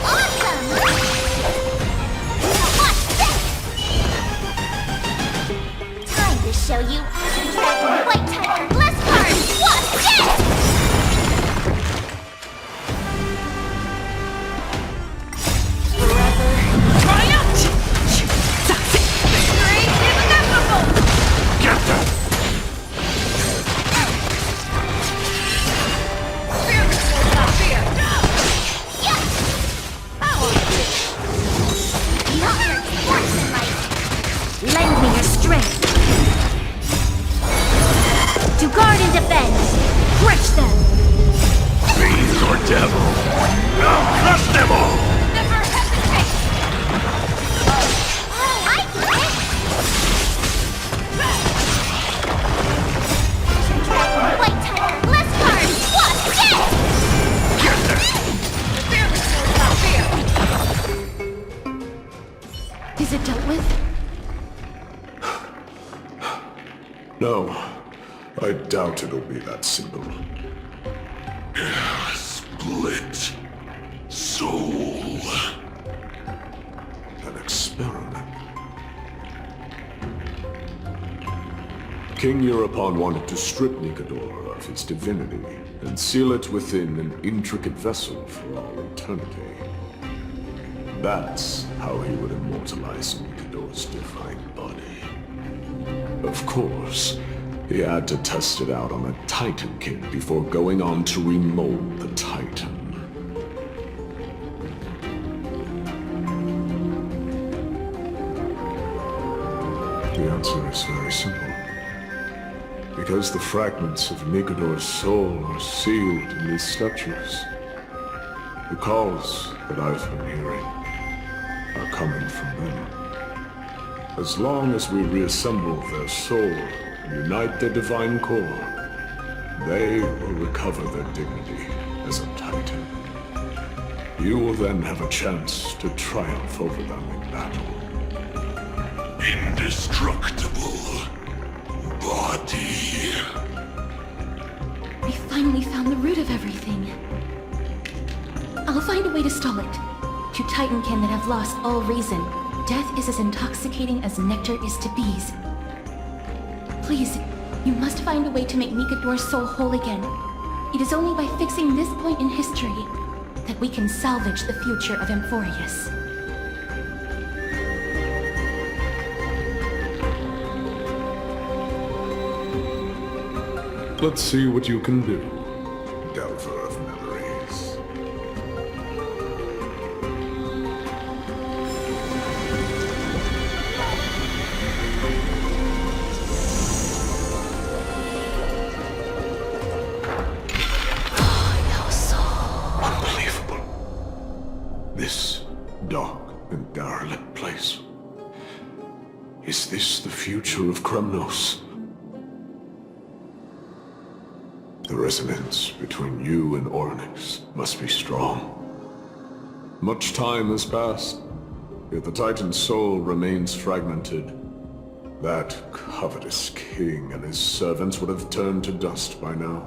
Speaker 6: Awesome! Watch this! Time to show you Azure Dragon, White Tiger, less cards, what's this? Forever triumph! Victory inevitable!
Speaker 2: Get them!
Speaker 6: Fear before not fear! Yes! Power! Not your force and might! Lend me your strength! To guard and defend! Crush them!
Speaker 2: Fiend or devil? I'll crush them all!
Speaker 6: Never hesitate! I quit! Azure Dragon, White Tiger, less cards, what's this?
Speaker 2: Get them!
Speaker 6: Fear before not fear!
Speaker 1: Is it dealt with?
Speaker 8: No, I doubt it'll be that simple.
Speaker 9: Split soul.
Speaker 8: An experiment. King Euripon wanted to strip Nicador of his divinity and seal it within an intricate vessel for all eternity. That's how he would immortalize Nicador's divine body. Of course, he had to test it out on a Titan kid before going on to remold the Titan. The answer is very simple. Because the fragments of Nicador's soul are sealed in these statues. The calls that I've been hearing are coming from them. As long as we reassemble their soul and unite their divine core, they will recover their dignity as a Titan. You will then have a chance to triumph over them in battle.
Speaker 9: Indestructible body.
Speaker 1: We finally found the root of everything. I'll find a way to stall it. To Titankin that have lost all reason, death is as intoxicating as nectar is to bees. Please, you must find a way to make Nicador's soul whole again. It is only by fixing this point in history that we can salvage the future of Amphorius.
Speaker 8: Let's see what you can do, Delver of Memories. Unbelievable. This dark and derelict place. Is this the future of Kremnos? The resonance between you and Ornyx must be strong. Much time has passed, yet the Titan's soul remains fragmented. That covetous king and his servants would have turned to dust by now.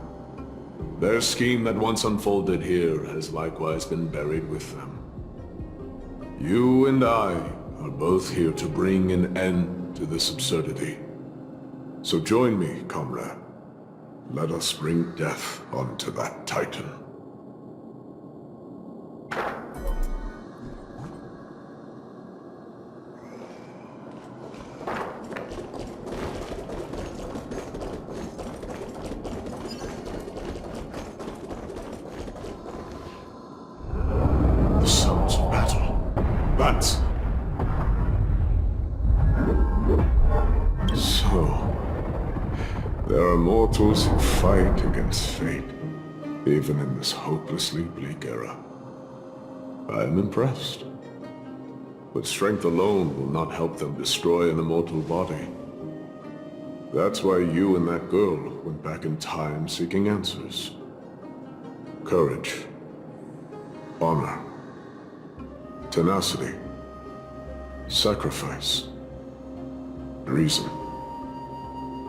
Speaker 8: Their scheme that once unfolded here has likewise been buried with them. You and I are both here to bring an end to this absurdity. So join me, comrade, Let us bring death onto that Titan.
Speaker 2: The sounds of battle.
Speaker 8: Bats! So, there are mortals who fight against fate, even in this hopelessly bleak era. I am impressed. But strength alone will not help them destroy an immortal body. That's why you and that girl went back in time seeking answers. Courage. Honor. Tenacity. Sacrifice. Reason.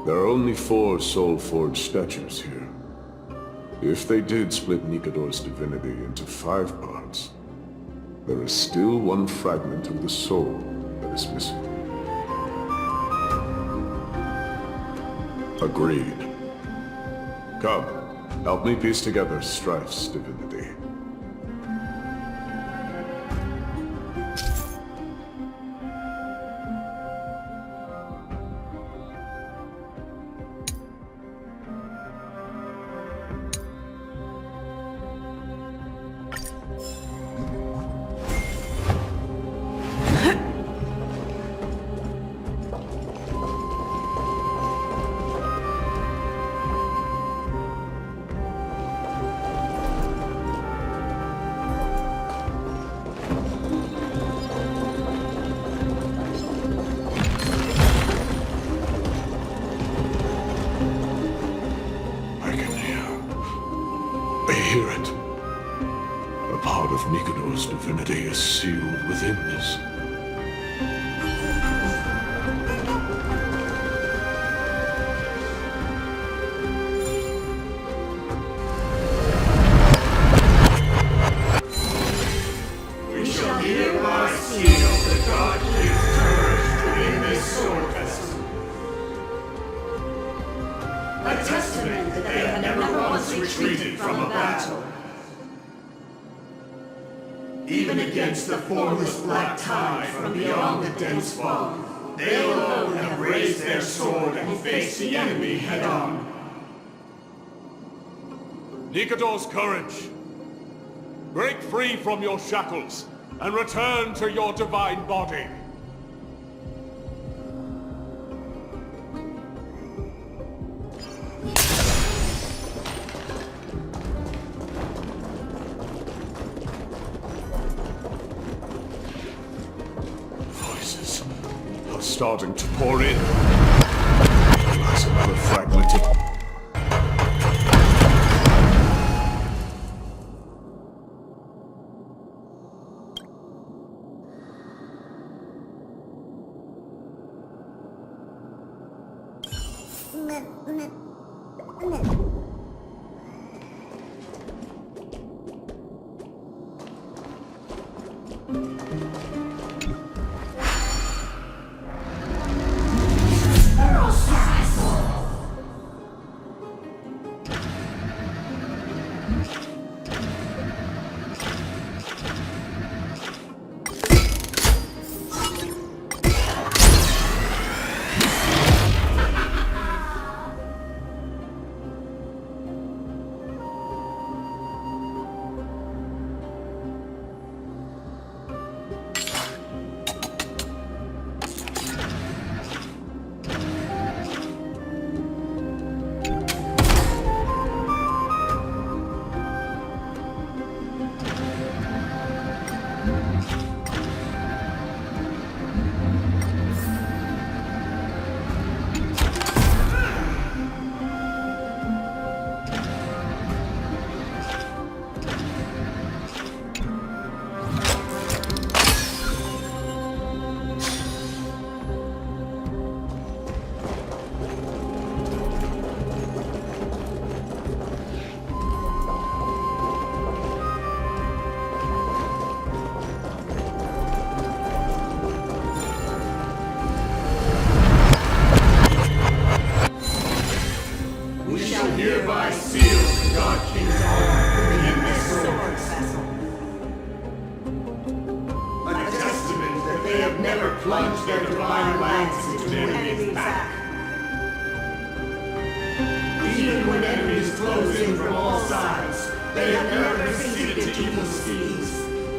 Speaker 8: There are only 4 soul-forged statues here. If they did split Nikador's divinity into 5 parts, there is still one fragment of the soul that is missing. Agreed. Come, help me piece together Strife's divinity. Hear it. A part of Nikador's divinity is sealed within this.
Speaker 2: We shall hereby seal the God-given courage within this sword festival. A testament that they have never once retreated from a battle. Even against the formless black tide from beyond the dense fog, they alone have raised their sword and faced the enemy head-on.
Speaker 4: Nikador's courage! Break free from your shackles and return to your divine body.
Speaker 8: Voices are starting to pour in. There's another fragment of...
Speaker 2: hereby seal the God King's honor within this sword vessel. A testament that they have never plunged their divine lance into the enemy's back. Even when enemies close in from all sides, they have never conceded to evil schemes,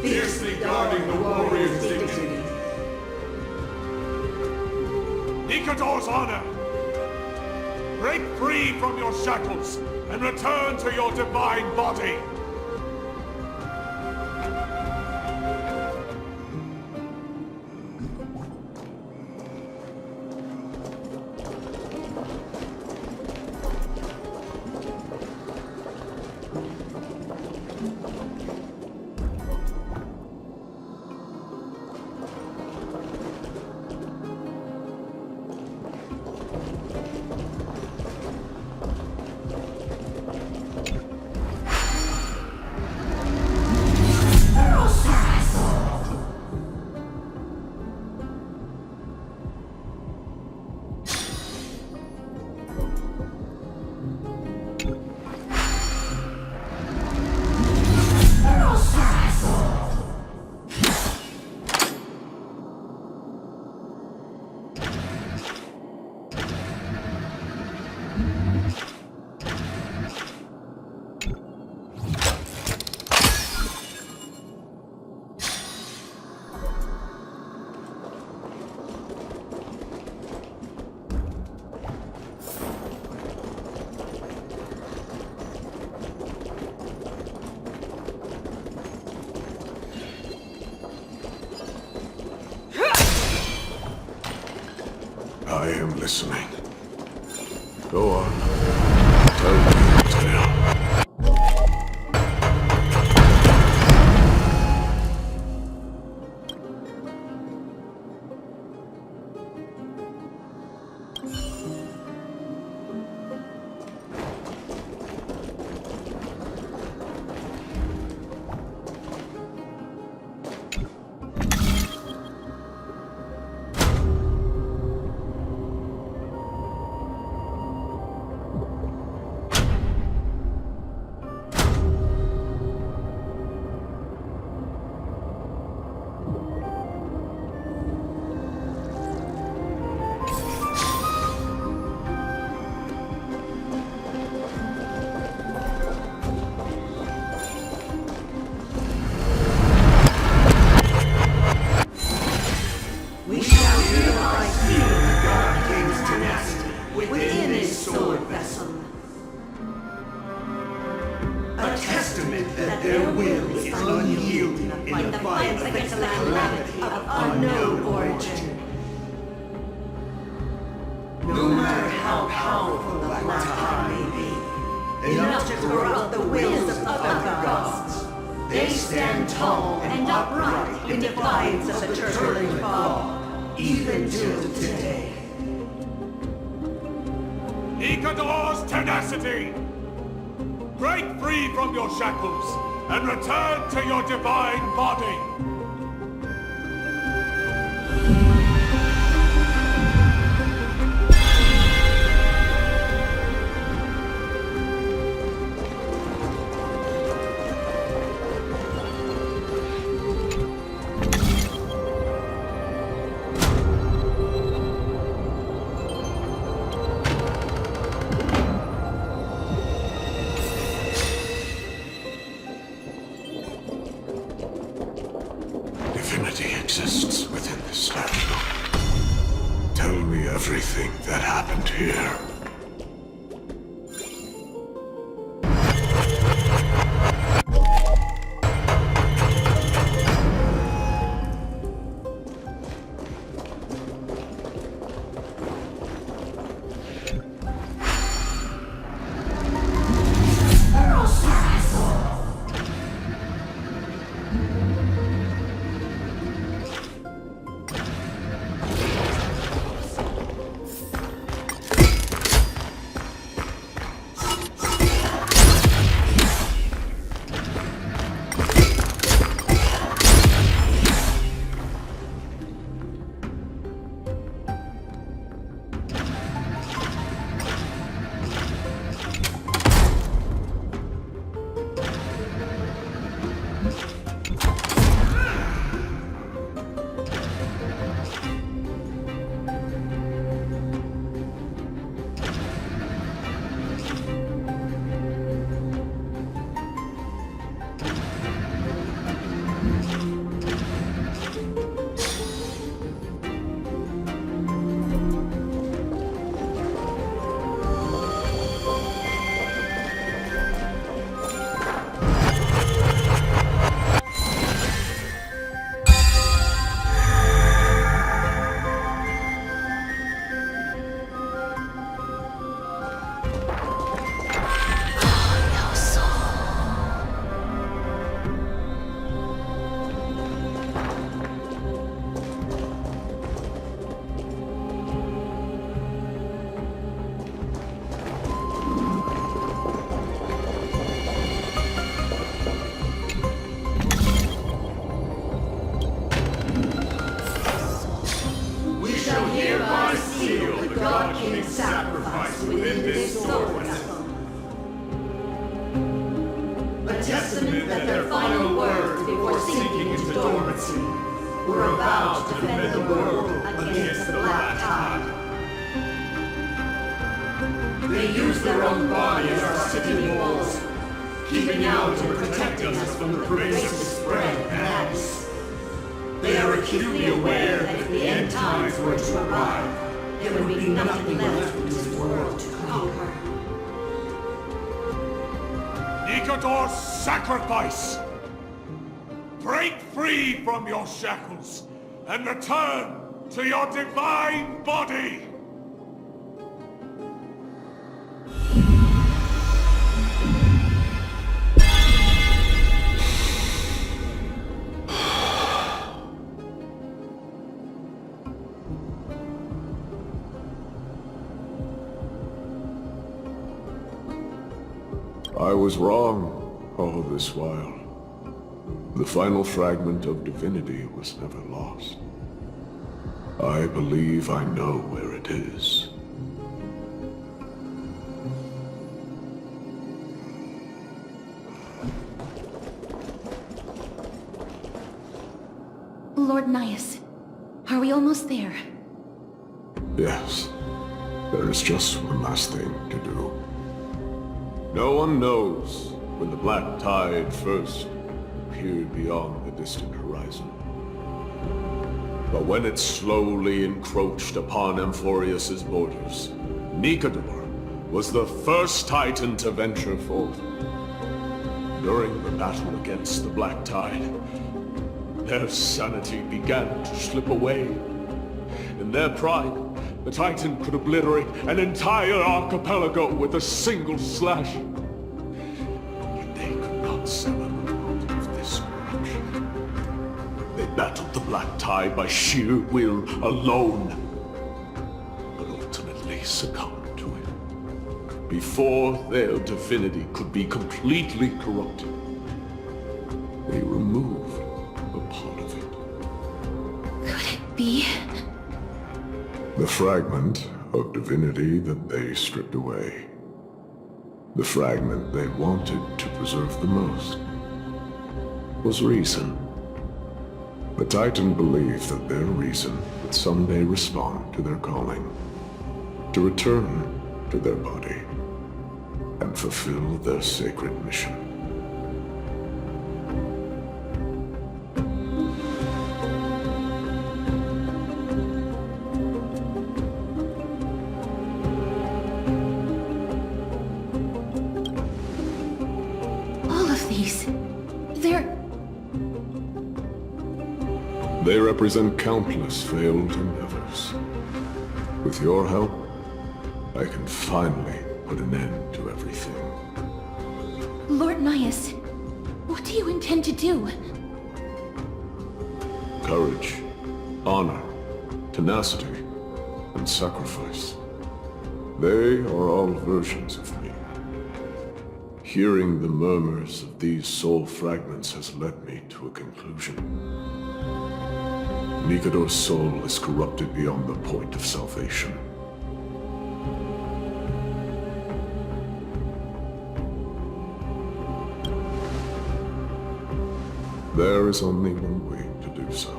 Speaker 2: fiercely guarding the warrior's dignity.
Speaker 4: Nikador's honor! Break free from your shackles and return to your divine body!
Speaker 8: I am listening. Go on. Tell me your tale.
Speaker 4: Nikador's tenacity! Break free from your shackles and return to your divine body!
Speaker 8: Divinity exists within this statue. Tell me everything that happened here.
Speaker 2: testament that their final words before sinking into dormancy were about to defend the world against the Black Tide. They used their own body as our city walls, keeping out and protecting us from the pervasive spread of madness. They are acutely aware that if the end times were to arrive, there would be nothing left in this world to conquer.
Speaker 4: Nikador's sacrifice! Break free from your shackles and return to your divine body!
Speaker 8: I was wrong all this while. The final fragment of divinity was never lost. I believe I know where it is.
Speaker 1: Lord Gnaeus, are we almost there?
Speaker 8: Yes. There is just one last thing to do. No one knows when the Black Tide first appeared beyond the distant horizon. But when it slowly encroached upon Amphorius' borders, Nikador was the first Titan to venture forth. During the battle against the Black Tide, their sanity began to slip away. In their pride, the Titan could obliterate an entire archipelago with a single slash. Yet they could not settle the motive of this corruption. They battled the Black Tide by sheer will alone, but ultimately succumbed to it. Before their divinity could be completely corrupted, they removed a part of it.
Speaker 1: Could it be?
Speaker 8: The fragment of divinity that they stripped away. The fragment they wanted to preserve the most was reason. The Titan believed that their reason would someday respond to their calling, to return to their body, and fulfill their sacred mission. They represent countless failed endeavors. With your help, I can finally put an end to everything.
Speaker 1: Lord Gnaeus, what do you intend to do?
Speaker 8: Courage, honor, tenacity, and sacrifice. They are all versions of me. Hearing the murmurs of these soul fragments has led me to a conclusion. Nikador's soul is corrupted beyond the point of salvation. There is only one way to do so.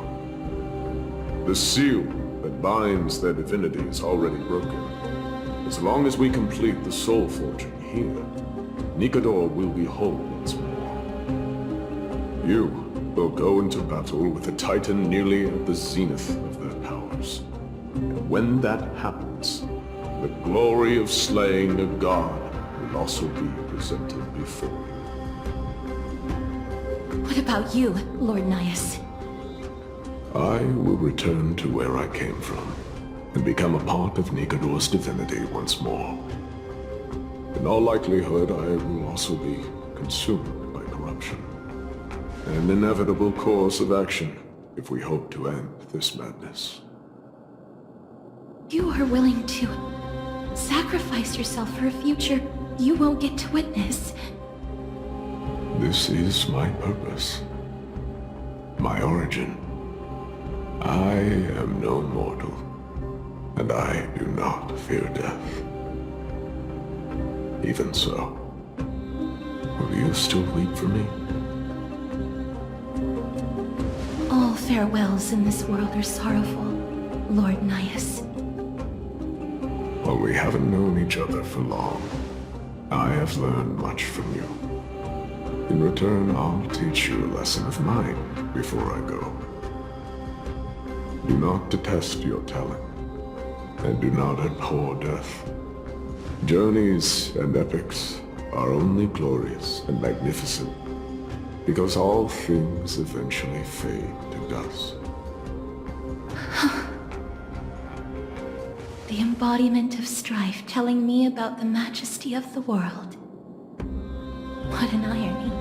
Speaker 8: The seal that binds their divinity is already broken. As long as we complete the soul forging here, Nikador will be whole once more. You will go into battle with a Titan nearly at the zenith of their powers. And when that happens, the glory of slaying a god will also be presented before you.
Speaker 1: What about you, Lord Gnaeus?
Speaker 8: I will return to where I came from, and become a part of Nikador's divinity once more. In all likelihood, I will also be consumed by corruption. An inevitable course of action if we hope to end this madness.
Speaker 1: You are willing to sacrifice yourself for a future you won't get to witness.
Speaker 8: This is my purpose. My origin. I am no mortal, and I do not fear death. Even so, will you still weep for me?
Speaker 1: farewells in this world are sorrowful, Lord Gnaeus.
Speaker 8: While we haven't known each other for long, I have learned much from you. In return, I'll teach you a lesson of mine before I go. Do not detest your talent, and do not abhor death. Journeys and epics are only glorious and magnificent, because all things eventually fade to dust.
Speaker 1: The embodiment of strife telling me about the majesty of the world. What an irony.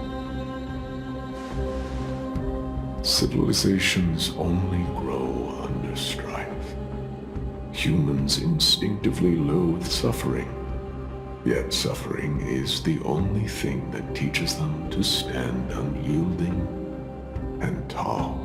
Speaker 8: Civilizations only grow under strife. Humans instinctively loathe suffering. Yet suffering is the only thing that teaches them to stand unyielding and tall.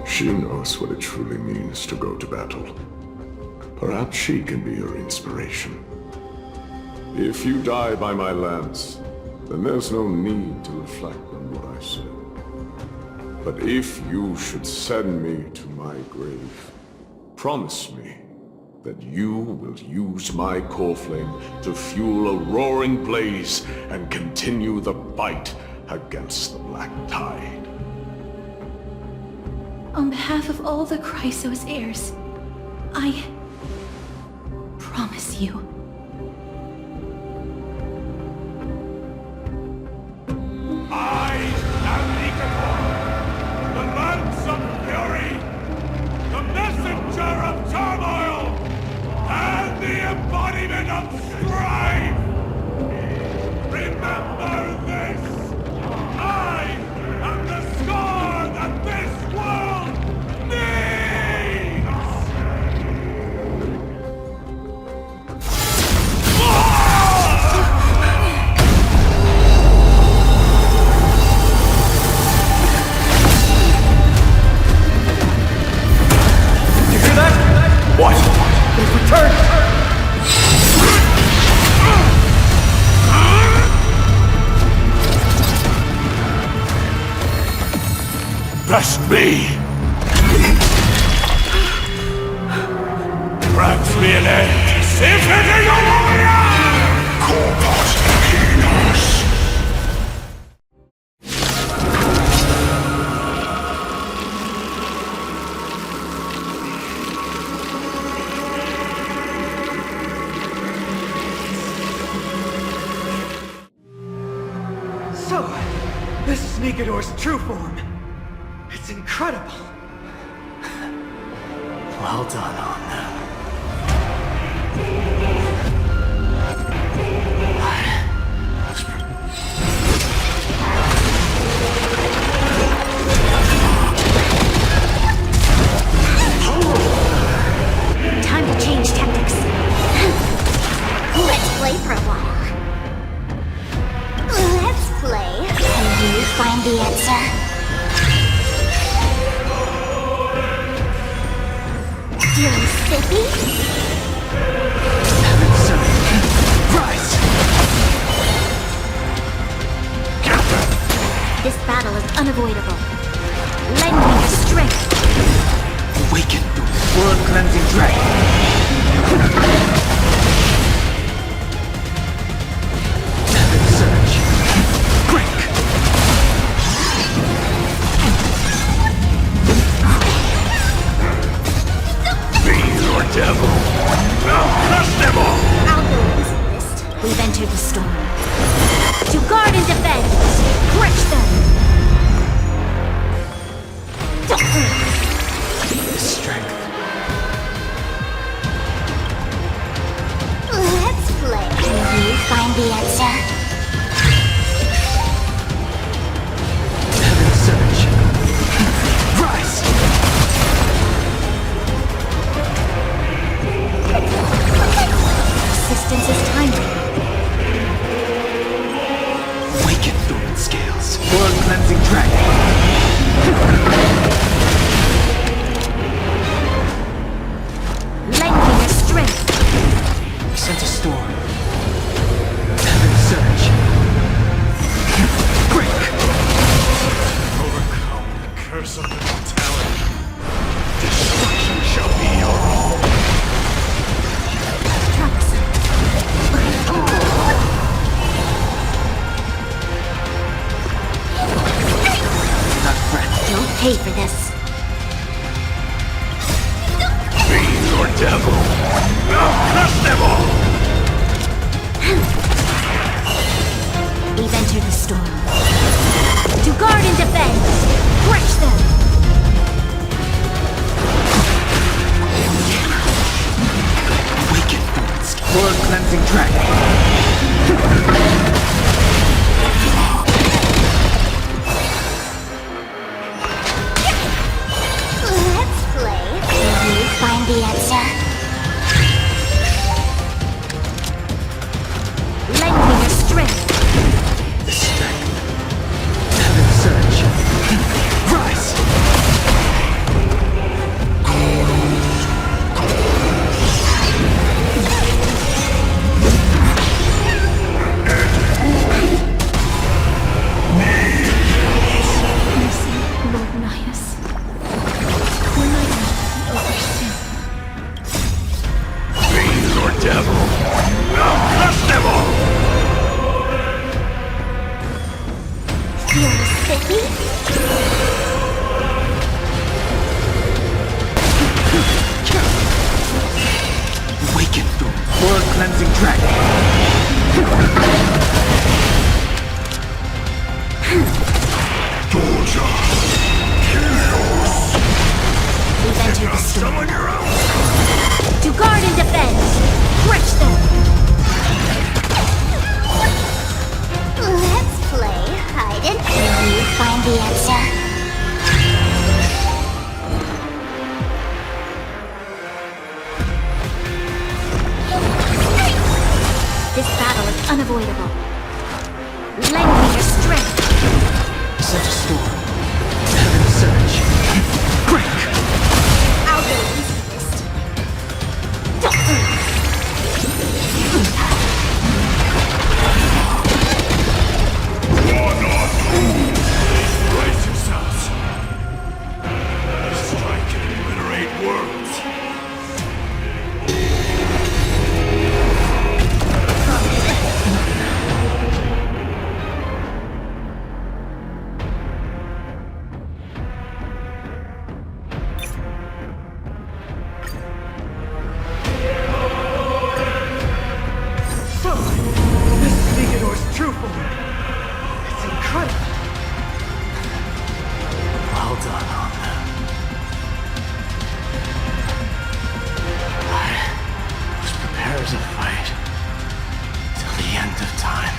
Speaker 8: She knows what it truly means to go to battle. Perhaps she can be your inspiration. If you die by my lance, then there's no need to reflect on what I said. But if you should send me to my grave, promise me that you will use my core flame to fuel a roaring blaze and continue the fight against the Black Tide.
Speaker 1: On behalf of all the Chrysos heirs, I promise you.
Speaker 4: I am Nikador, the lance of fury, the messenger of turmoil, and the embodiment of strife! Remember this! I am the scar that this world needs!
Speaker 2: You hear that? What? They've returned!
Speaker 4: Trust me! Grant me an end! Infiltrate your warrior!
Speaker 9: Corpus Equinos.
Speaker 2: So, this is Nikador's true form. It's incredible. Well done on that.
Speaker 14: Time to change tactics. Let's play for a while. Let's play. Can you find the answer? Feeling sippy?
Speaker 2: Rise!
Speaker 14: This battle is unavoidable. Lend me your strength.
Speaker 2: Awaken the blood-cleansing dragon. Surge. Break.
Speaker 4: Be your devil! I'll crush them all!
Speaker 14: I'll go with this list. We've entered the storm. To guard and defend! Crush them!
Speaker 2: Strength.
Speaker 14: Let's play. Can you find the answer?
Speaker 2: Surge. Rise!
Speaker 14: Resistance
Speaker 4: mortality. Destruction shall be your own.
Speaker 14: You'll pay for this.
Speaker 4: Fiend or devil, I'll crush them all!
Speaker 14: We've entered the storm. To guard and defend! Crush them!
Speaker 10: Awaken thoughts. Blood cleansing dragon.
Speaker 14: Let's play. Will you find the answer? Lend me your strength.
Speaker 10: The strength. Heaven surge. Rise!
Speaker 1: Mercy, Lord Gnaeus. Your nightmare will be over soon.
Speaker 4: Fiend or devil, I'll crush them all!
Speaker 14: You're sticky?
Speaker 10: Awaken through blood cleansing dragon.
Speaker 9: Torture. Chaos.
Speaker 14: We've entered the storm.
Speaker 4: Summon your own!
Speaker 14: To guard and defend! Crush them! Let's play hide and seek. Will you find the answer? This battle is unavoidable. Lend me your strength.
Speaker 10: Such a storm. Heaven surge. Break!
Speaker 14: I'll go easiest.
Speaker 4: Brace yourselves. Strike and obliterate worlds.
Speaker 10: This is Nicanor's true form. It's incredible. Well done on them. I was prepared to fight till the end of time.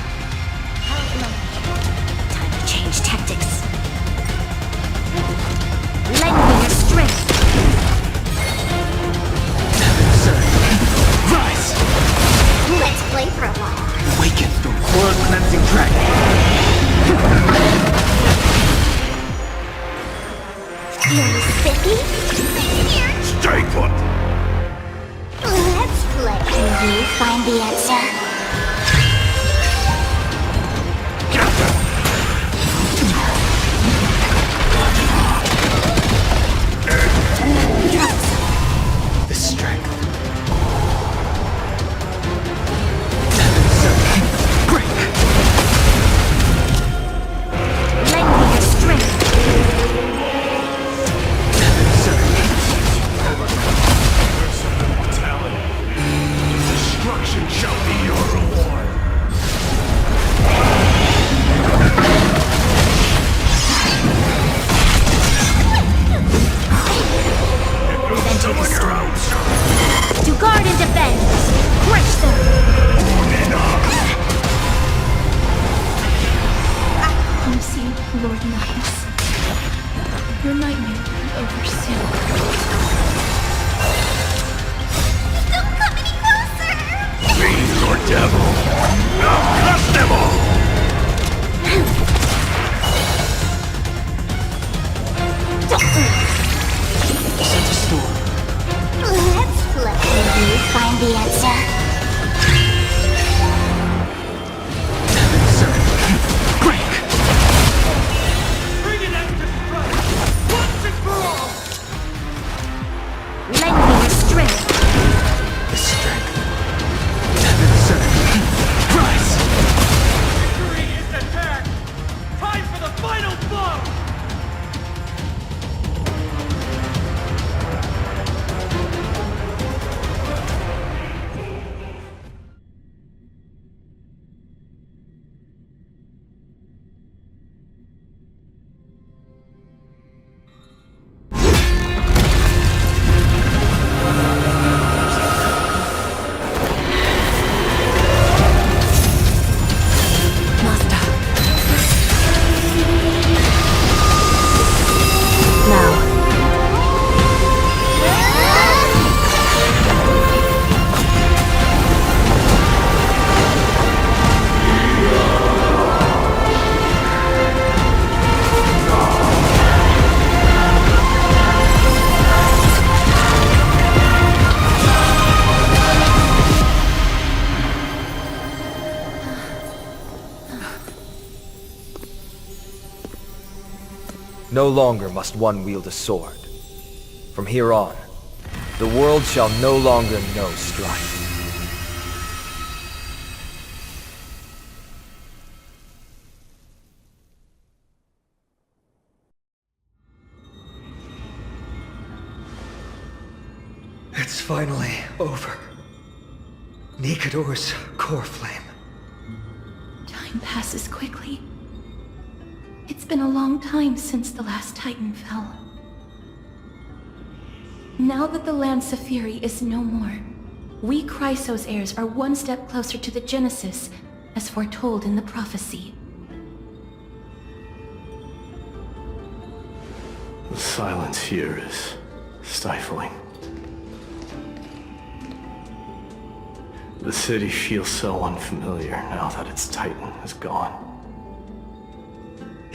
Speaker 14: Time to change tactics. Lend me your strength.
Speaker 10: Heaven surge. Rise!
Speaker 14: Let's play for a while.
Speaker 10: Awaken through blood cleansing dragon.
Speaker 14: You're sticky?
Speaker 4: Stay put!
Speaker 14: Let's play. Will you find the answer?
Speaker 4: Get them!
Speaker 10: The strength. Heaven surge. Break!
Speaker 14: Lend me your strength.
Speaker 10: Heaven surge.
Speaker 4: Mortality. Destruction shall be your reward. Summon your own!
Speaker 14: To guard and defend. Crush them.
Speaker 1: Mercy, Lord Gnaeus. Your nightmare will be over soon.
Speaker 14: Don't come any closer!
Speaker 4: Fiend or devil, I'll crush them all!
Speaker 10: Such a storm.
Speaker 14: Let's play. Will you find the answer?
Speaker 10: Heaven surge. Break!
Speaker 4: Bring it out to strike! Once and for
Speaker 15: No longer must one wield a sword. From here on, the world shall no longer know strife.
Speaker 10: It's finally over. Nikador's core flame.
Speaker 1: Time passes quickly. It's been a long time since the last Titan fell. Now that the Lance of Fury is no more, we Chrysos heirs are one step closer to the Genesis, as foretold in the prophecy.
Speaker 16: The silence here is stifling. The city feels so unfamiliar now that its Titan is gone.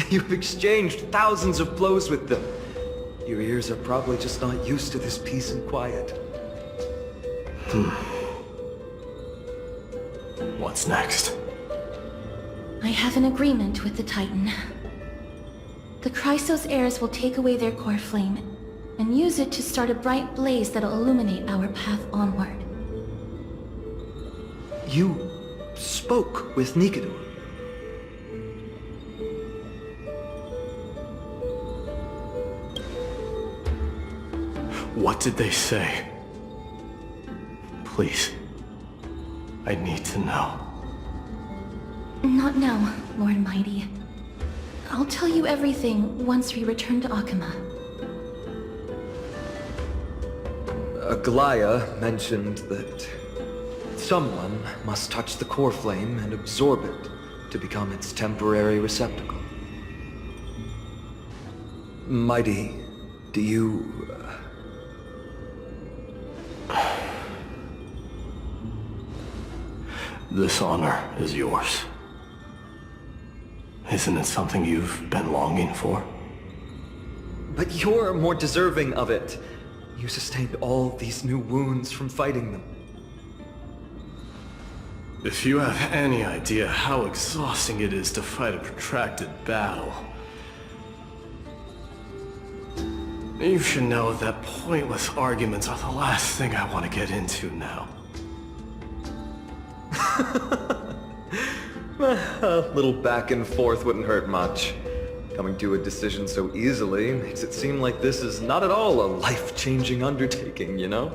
Speaker 15: You've exchanged thousands of blows with them. Your ears are probably just not used to this peace and quiet.
Speaker 16: What's next?
Speaker 1: I have an agreement with the Titan. The Chrysos heirs will take away their core flame and use it to start a bright blaze that'll illuminate our path onward.
Speaker 15: You spoke with Nikador.
Speaker 16: What did they say? Please. I need to know.
Speaker 1: Not now, Lord Mighty. I'll tell you everything once we return to Akama.
Speaker 15: Aglaya mentioned that someone must touch the core flame and absorb it to become its temporary receptacle. Mighty, do you...
Speaker 16: This honor is yours. Isn't it something you've been longing for?
Speaker 15: But you're more deserving of it. You sustained all these new wounds from fighting them.
Speaker 16: If you have any idea how exhausting it is to fight a protracted battle, you should know that pointless arguments are the last thing I want to get into now.
Speaker 15: A little back and forth wouldn't hurt much. Coming to a decision so easily makes it seem like this is not at all a life-changing undertaking, you know?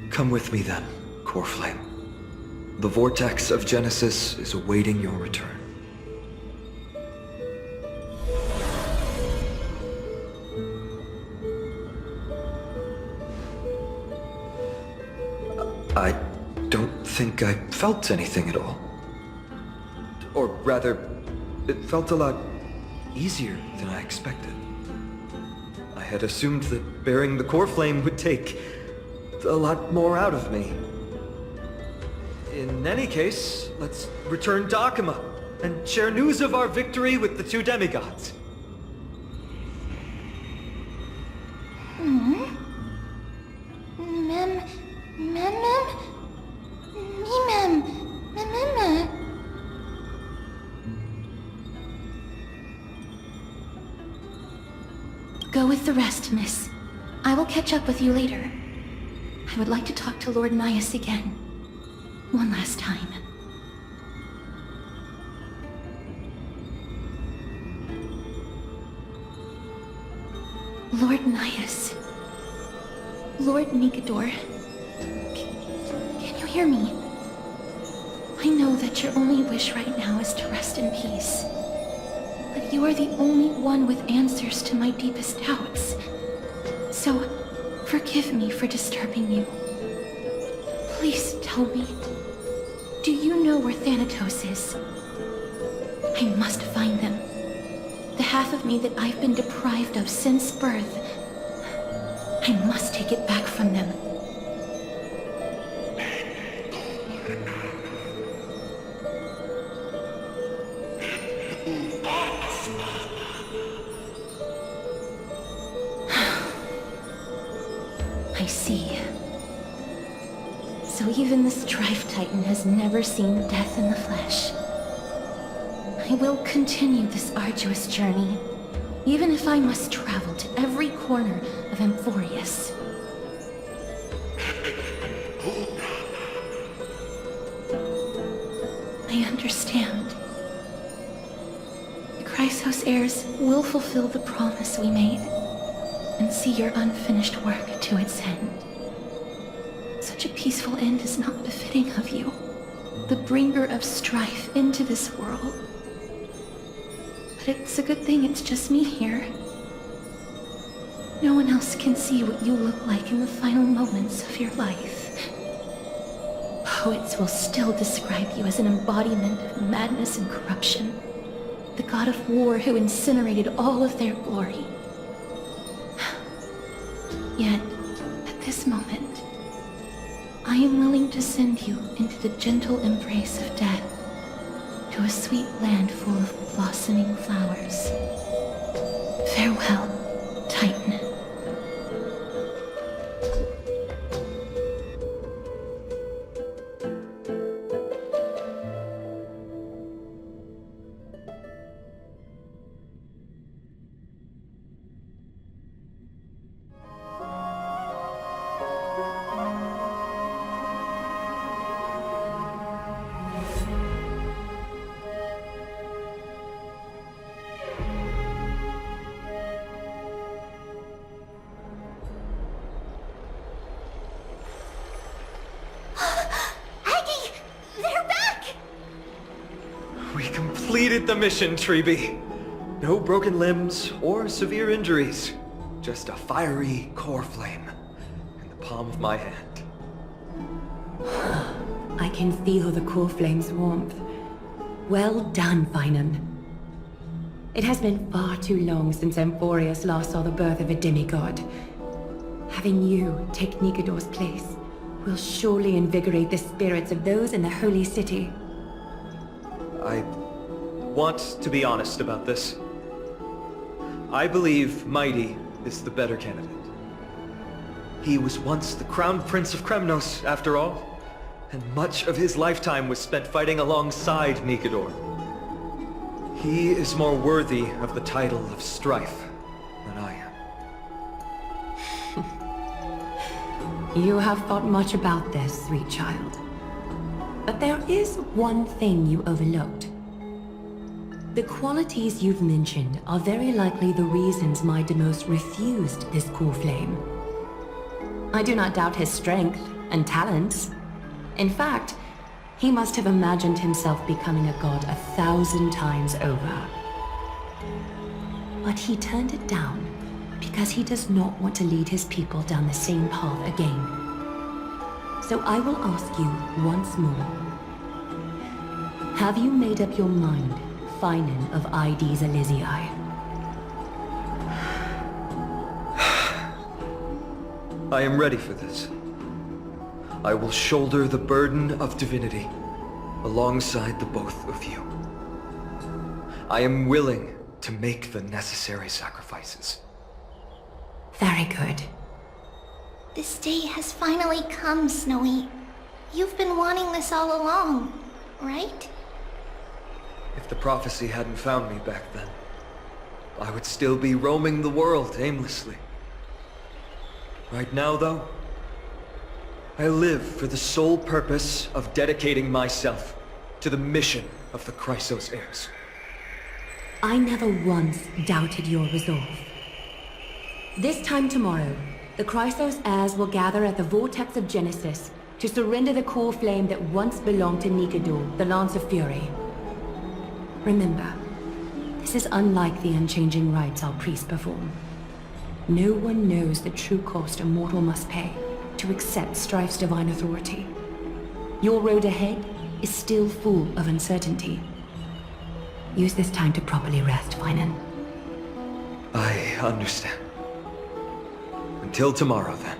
Speaker 15: Come with me then, Core Flame. The vortex of Genesis is awaiting your return. I don't think I felt anything at all. Or rather, it felt a lot easier than I expected. I had assumed that bearing the core flame would take a lot more out of me. In any case, let's return to Akama and share news of our victory with the two demigods.
Speaker 1: Go with the rest, miss. I will catch up with you later. I would like to talk to Lord Gnaeus again. One last time. Lord Gnaeus. Lord Nikador. Can you hear me? I know that your only wish right now is to rest in peace. But you are the only one with answers to my deepest doubts. So, forgive me for disturbing you. Please tell me, do you know where Thanatos is? I must find them. The half of me that I've been deprived of since birth. I must take it back from them. Even the Strife Titan has never seen death in the flesh. I will continue this arduous journey, even if I must travel to every corner of Amphorius. I understand. The Chrysos heirs will fulfill the promise we made, and see your unfinished work to its end. Such a peaceful end is not befitting of you, the bringer of strife into this world. But it's a good thing it's just me here. No one else can see what you look like in the final moments of your life. Poets will still describe you as an embodiment of madness and corruption, the god of war who incinerated all of their glory. Yet, at this moment, I am willing to send you into the gentle embrace of death, to a sweet land full of blossoming flowers. Farewell, Titan.
Speaker 15: Completed the mission, Treeby. No broken limbs or severe injuries. Just a fiery core flame in the palm of my hand.
Speaker 12: I can feel the core flame's warmth. Well done, Finan. It has been far too long since Amphorius last saw the birth of a demigod. Having you take Nikador's place will surely invigorate the spirits of those in the Holy City.
Speaker 15: I want to be honest about this. I believe Mighty is the better candidate. He was once the Crown Prince of Kremnos, after all, and much of his lifetime was spent fighting alongside Nikador. He is more worthy of the title of Strife than I
Speaker 12: am. You have thought much about this, sweet child. But there is one thing you overlooked. The qualities you've mentioned are very likely the reasons my Demos refused this core flame. I do not doubt his strength and talents. In fact, he must have imagined himself becoming a god 1,000 times over. But he turned it down because he does not want to lead his people down the same path again. So I will ask you once more. Have you made up your mind, Finan of Ides Elysiae?
Speaker 15: I am ready for this. I will shoulder the burden of divinity alongside the both of you. I am willing to make the necessary sacrifices.
Speaker 12: Very good.
Speaker 14: This day has finally come, Snowy. You've been wanting this all along, right?
Speaker 15: If the prophecy hadn't found me back then, I would still be roaming the world aimlessly. Right now, though, I live for the sole purpose of dedicating myself to the mission of the Chrysos heirs.
Speaker 12: I never once doubted your resolve. This time tomorrow, the Chrysos heirs will gather at the Vortex of Genesis to surrender the core flame that once belonged to Nikador, the Lance of Fury. Remember, this is unlike the unchanging rites our priests perform. No one knows the true cost a mortal must pay to accept Strife's divine authority. Your road ahead is still full of uncertainty. Use this time to properly rest, Finan.
Speaker 15: I understand. Until tomorrow, then.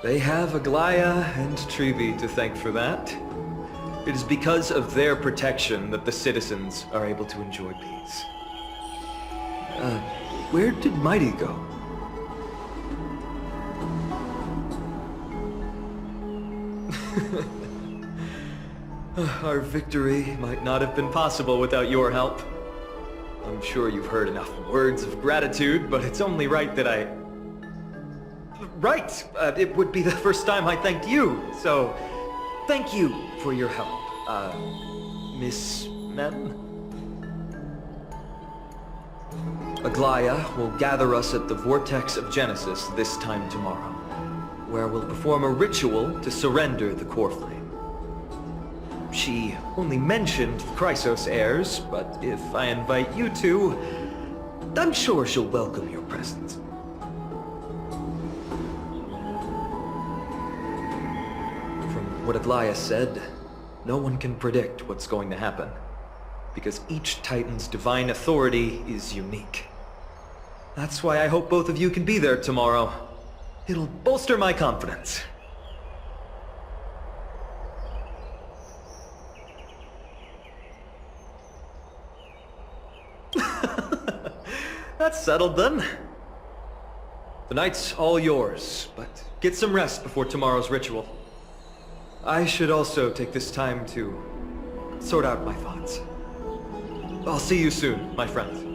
Speaker 15: They have Aglaya and Trevi to thank for that. It is because of their protection that the citizens are able to enjoy peace. Where did Mighty go? Our victory might not have been possible without your help. I'm sure you've heard enough words of gratitude, but it's only right that I... Right! It would be the first time I thanked you, so... Thank you for your help, Miss Mem? Aglaya will gather us at the Vortex of Genesis this time tomorrow, where we'll perform a ritual to surrender the core flame. She only mentioned the Chrysos heirs, but if I invite you two, I'm sure she'll welcome your presence. From what Aglaya said, no one can predict what's going to happen, because each Titan's divine authority is unique. That's why I hope both of you can be there tomorrow. It'll bolster my confidence. That's settled then. The night's all yours, but get some rest before tomorrow's ritual. I should also take this time to sort out my thoughts. I'll see you soon, my friends.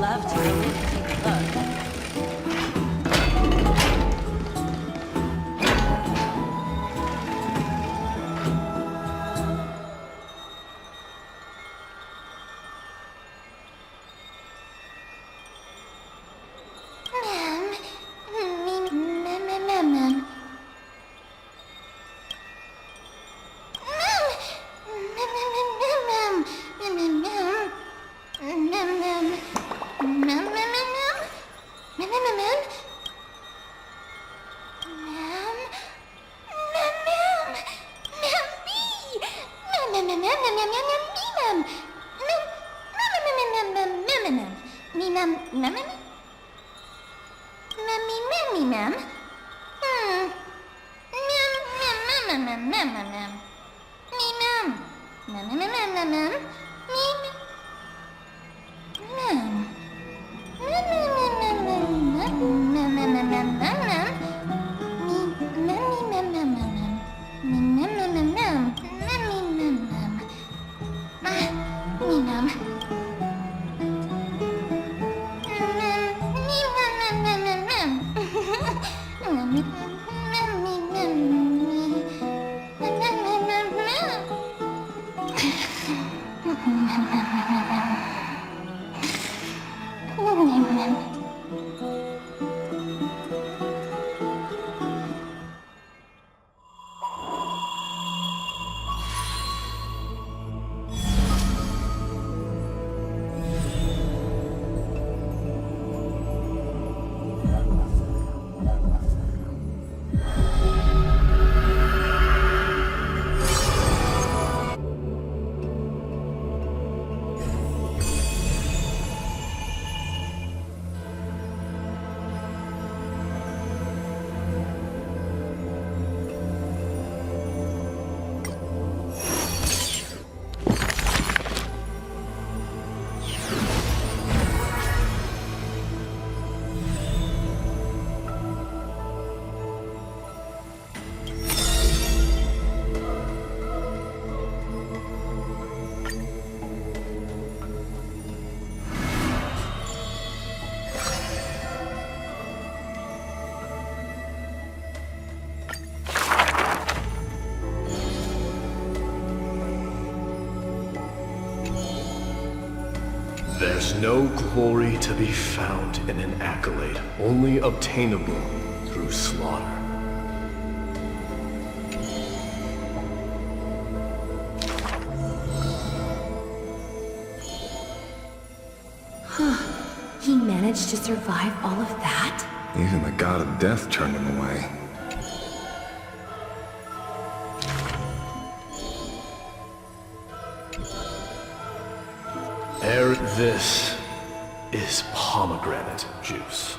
Speaker 6: Love to take a look.
Speaker 16: There's no glory to be found in an accolade, only obtainable through slaughter.
Speaker 12: He managed to survive all of that?
Speaker 17: Even the god of death turned him away.
Speaker 16: This is pomegranate juice.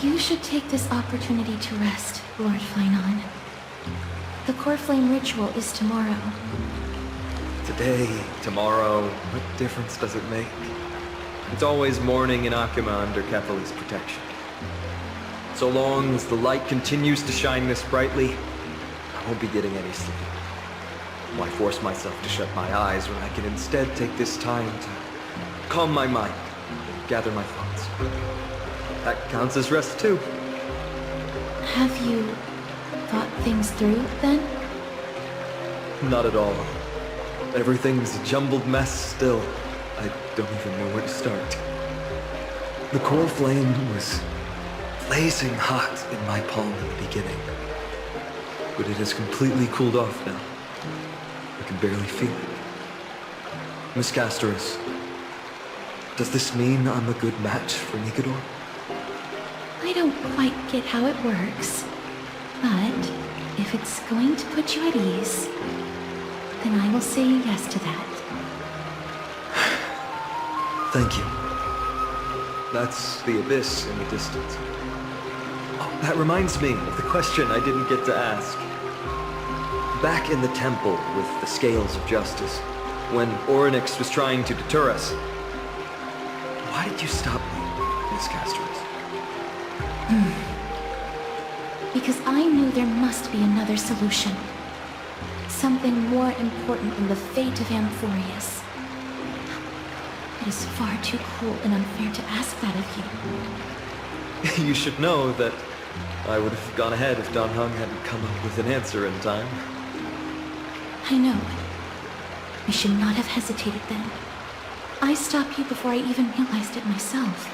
Speaker 1: You should take this opportunity to rest, Lord Flynon. The core flame ritual is tomorrow.
Speaker 15: Today, tomorrow, what difference does it make? It's always morning in Akima under Kefali's protection. So long as the light continues to shine this brightly, I won't be getting any sleep. Why force myself to shut my eyes when I can instead take this time to calm my mind and gather my thoughts? That counts as rest too.
Speaker 1: Have you thought things through, then?
Speaker 15: Not at all. Everything's a jumbled mess still. I don't even know where to start. The core flame was blazing hot in my palm in the beginning. But it has completely cooled off now. I can barely feel it. Miss Castoris, does this mean I'm a good match for Nikador?
Speaker 1: I don't quite get how it works, but if it's going to put you at ease, then I will say yes to that.
Speaker 15: Thank you. That's the abyss in the distance. Oh, that reminds me of the question I didn't get to ask. Back in the temple with the scales of justice, when Orynyx was trying to deter us, why did you stop me, Miss Castoris?
Speaker 1: Because I knew there must be another solution. Something more important than the fate of Amphorius. It is far too cruel and unfair to ask that of you.
Speaker 15: You should know that I would have gone ahead if Don Hung hadn't come up with an answer in time.
Speaker 1: I know. I should not have hesitated then. I stopped you before I even realized it myself.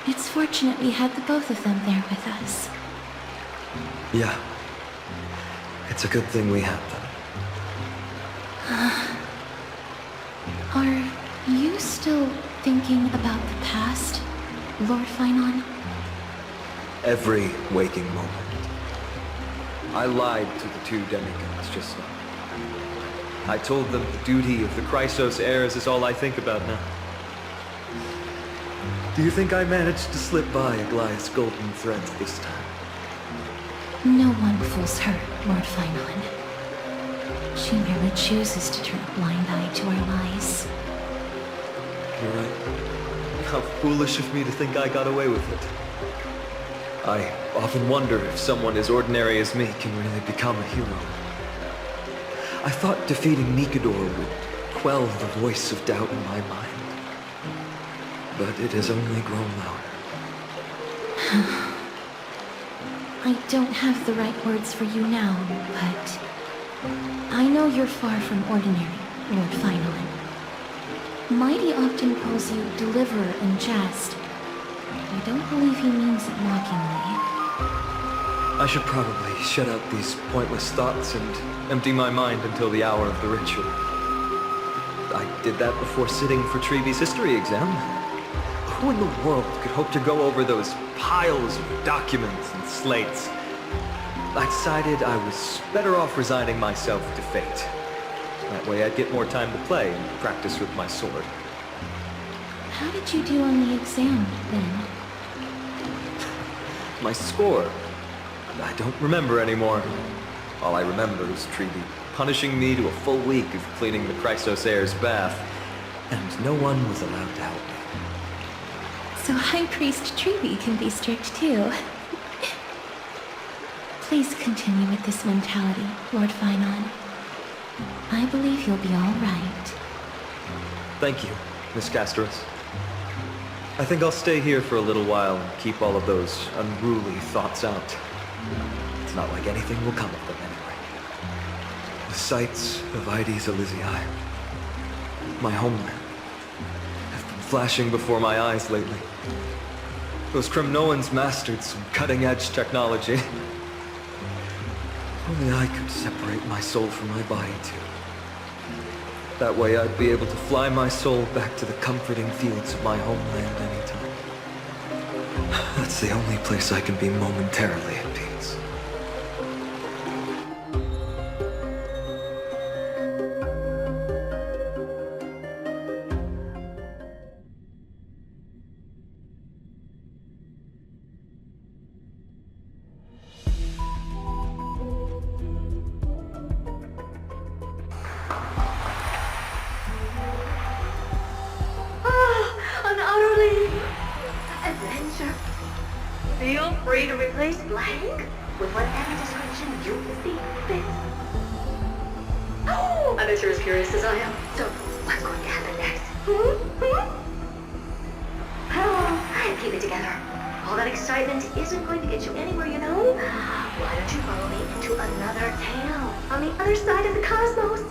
Speaker 1: It's fortunate we had the both of them there with us.
Speaker 15: Yeah. It's a good thing we have them.
Speaker 1: Are you still thinking about the past, Lord Finon?
Speaker 15: Every waking moment. I lied to the two demigods just now. I told them the duty of the Chrysos heirs is all I think about now. Do you think I managed to slip by Gnaeus' golden thread this time?
Speaker 1: No one fools her, Lord Finon. She merely chooses to turn a blind eye to our lies.
Speaker 15: You're right. How foolish of me to think I got away with it. I often wonder if someone as ordinary as me can really become a hero. I thought defeating Nikador would quell the voice of doubt in my mind. But it has only grown louder.
Speaker 1: I don't have the right words for you now, but I know you're far from ordinary, Lord Finon. Mighty often calls you deliverer in jest. I don't believe he means it mockingly.
Speaker 15: I should probably shut out these pointless thoughts and empty my mind until the hour of the ritual. I did that before sitting for Treeby's history exam. Who in the world could hope to go over those piles of documents and slates? I decided I was better off resigning myself to fate. That way I'd get more time to play and practice with my sword.
Speaker 1: How did you do on the exam, then?
Speaker 15: My score? I don't remember anymore. All I remember is Treeby punishing me to a full week of cleaning the Chrysos heir's bath, and no one was allowed to help me.
Speaker 1: So High Priest Treeby can be strict too. Please continue with this mentality, Lord Finon. I believe you'll be all right.
Speaker 15: Thank you, Miss Castrum. I think I'll stay here for a little while and keep all of those unruly thoughts out. It's not like anything will come of them anyway. The sights of Ides Elysiae, my homeland, have been flashing before my eyes lately. Those Kremnoans mastered some cutting-edge technology. Only I could separate my soul from my body, too. That way I'd be able to fly my soul back to the comforting fields of my homeland anytime. That's the only place I can be momentarily at peace.
Speaker 18: Feel free to replace blank with whatever description you see fit. Oh, I'm sure as curious as I am. So, what's going to happen next? Oh, keep it together. All that excitement isn't going to get you anywhere, you know? Why don't you follow me into another tale on the other side of the cosmos?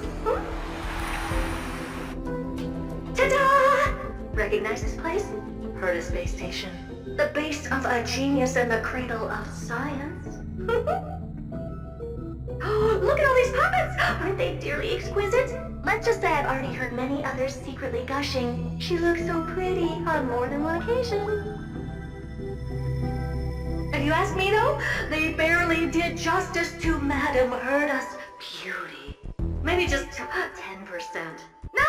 Speaker 18: Ta-da! Recognize this place? Heard of space station. The base of a genius and the cradle of science. Oh, look at all these puppets! Aren't they dearly exquisite? Let's just say I've already heard many others secretly gushing. She looks so pretty on more than one occasion. If you ask me though, they barely did justice to Madame Herda's beauty. Maybe just 10%.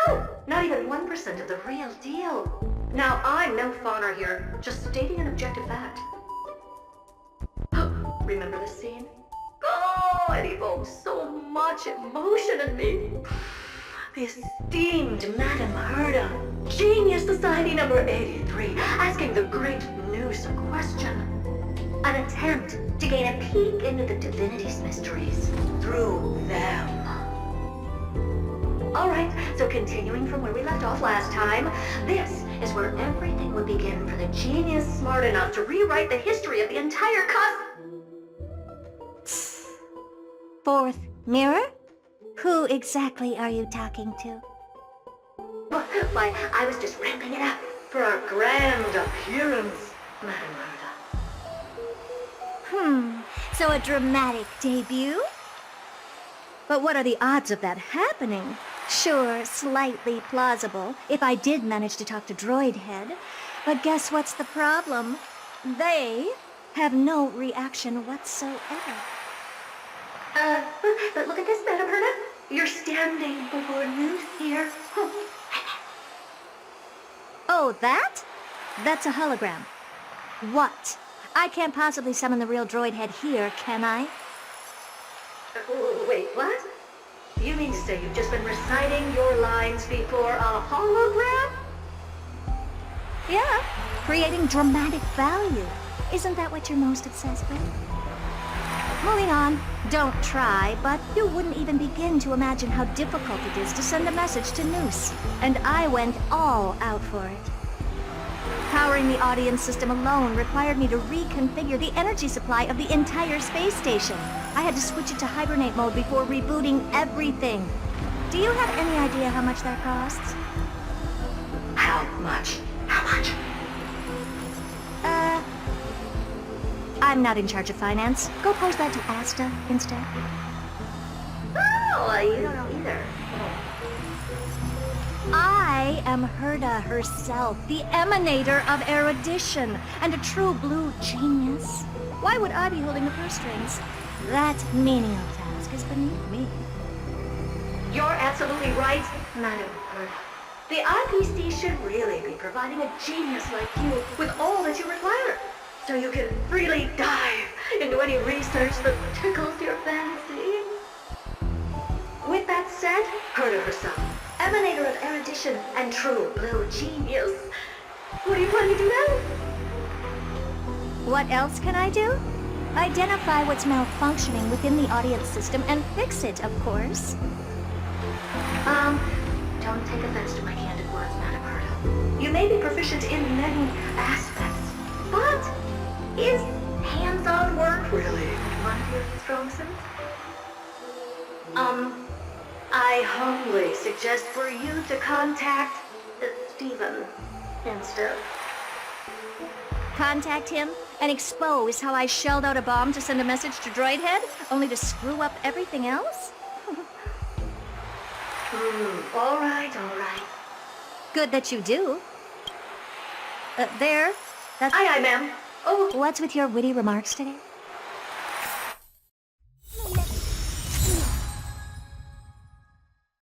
Speaker 18: No, not even 1% of the real deal. Now, I'm no fawner here, just stating an objective fact. Remember this scene? Oh, it evokes so much emotion in me. The esteemed Madame Herda, Genius Society number 83, asking the great Gnaeus a question. An attempt to gain a peek into the divinity's mysteries through them. Alright, so continuing from where we left off last time, this is where everything would begin for the genius smart enough to rewrite the history of the entire
Speaker 14: Fourth mirror? Who exactly are you talking to?
Speaker 18: Why, I was just ramping it up for our grand appearance, Madame Herda.
Speaker 14: So a dramatic debut?
Speaker 19: But what are the odds of that happening? Sure, slightly plausible, if I did manage to talk to Droid Head. But guess what's the problem? They have no reaction whatsoever.
Speaker 18: But look at this, Madam Herda. You're standing before Noose here.
Speaker 19: Oh, that? That's a hologram. What? I can't possibly summon the real Droid Head here, can I?
Speaker 18: Wait, what? You mean to say you've just been reciting your lines before a hologram?
Speaker 19: Yeah, creating dramatic value. Isn't that what you're most obsessed with? Moving on, don't try, but you wouldn't even begin to imagine how difficult it is to send a message to Noose. And I went all out for it. Powering the audience system alone required me to reconfigure the energy supply of the entire space station. I had to switch it to hibernate mode before rebooting everything. Do you have any idea how much that costs?
Speaker 18: How much? How much?
Speaker 19: I'm not in charge of finance. Go pose that to Asta instead.
Speaker 18: Oh, you don't know either.
Speaker 19: I am Herda herself, the emanator of erudition, and a true blue genius. Why would I be holding the purse strings? That menial task is beneath me.
Speaker 18: You're absolutely right, Madam Herda. The IPC should really be providing a genius like you with all that you require, so you can freely dive into any research that tickles your fancy. With that said, Herda herself, emanator of erudition and true blue genius. What are you planning to do now?
Speaker 19: What else can I do? Identify what's malfunctioning within the audience system and fix it, of course.
Speaker 18: Don't take offense to my candid words, Madam Herda. You may be proficient in many aspects, but is hands-on work really one of your strong suits? I humbly suggest for you to contact Stephen instead.
Speaker 19: Contact him and expose how I shelled out a bomb to send a message to Droid Head, only to screw up everything else?
Speaker 18: All right.
Speaker 19: Good that you do. There. That's...
Speaker 18: Aye, ma'am. Oh.
Speaker 19: What's with your witty remarks today?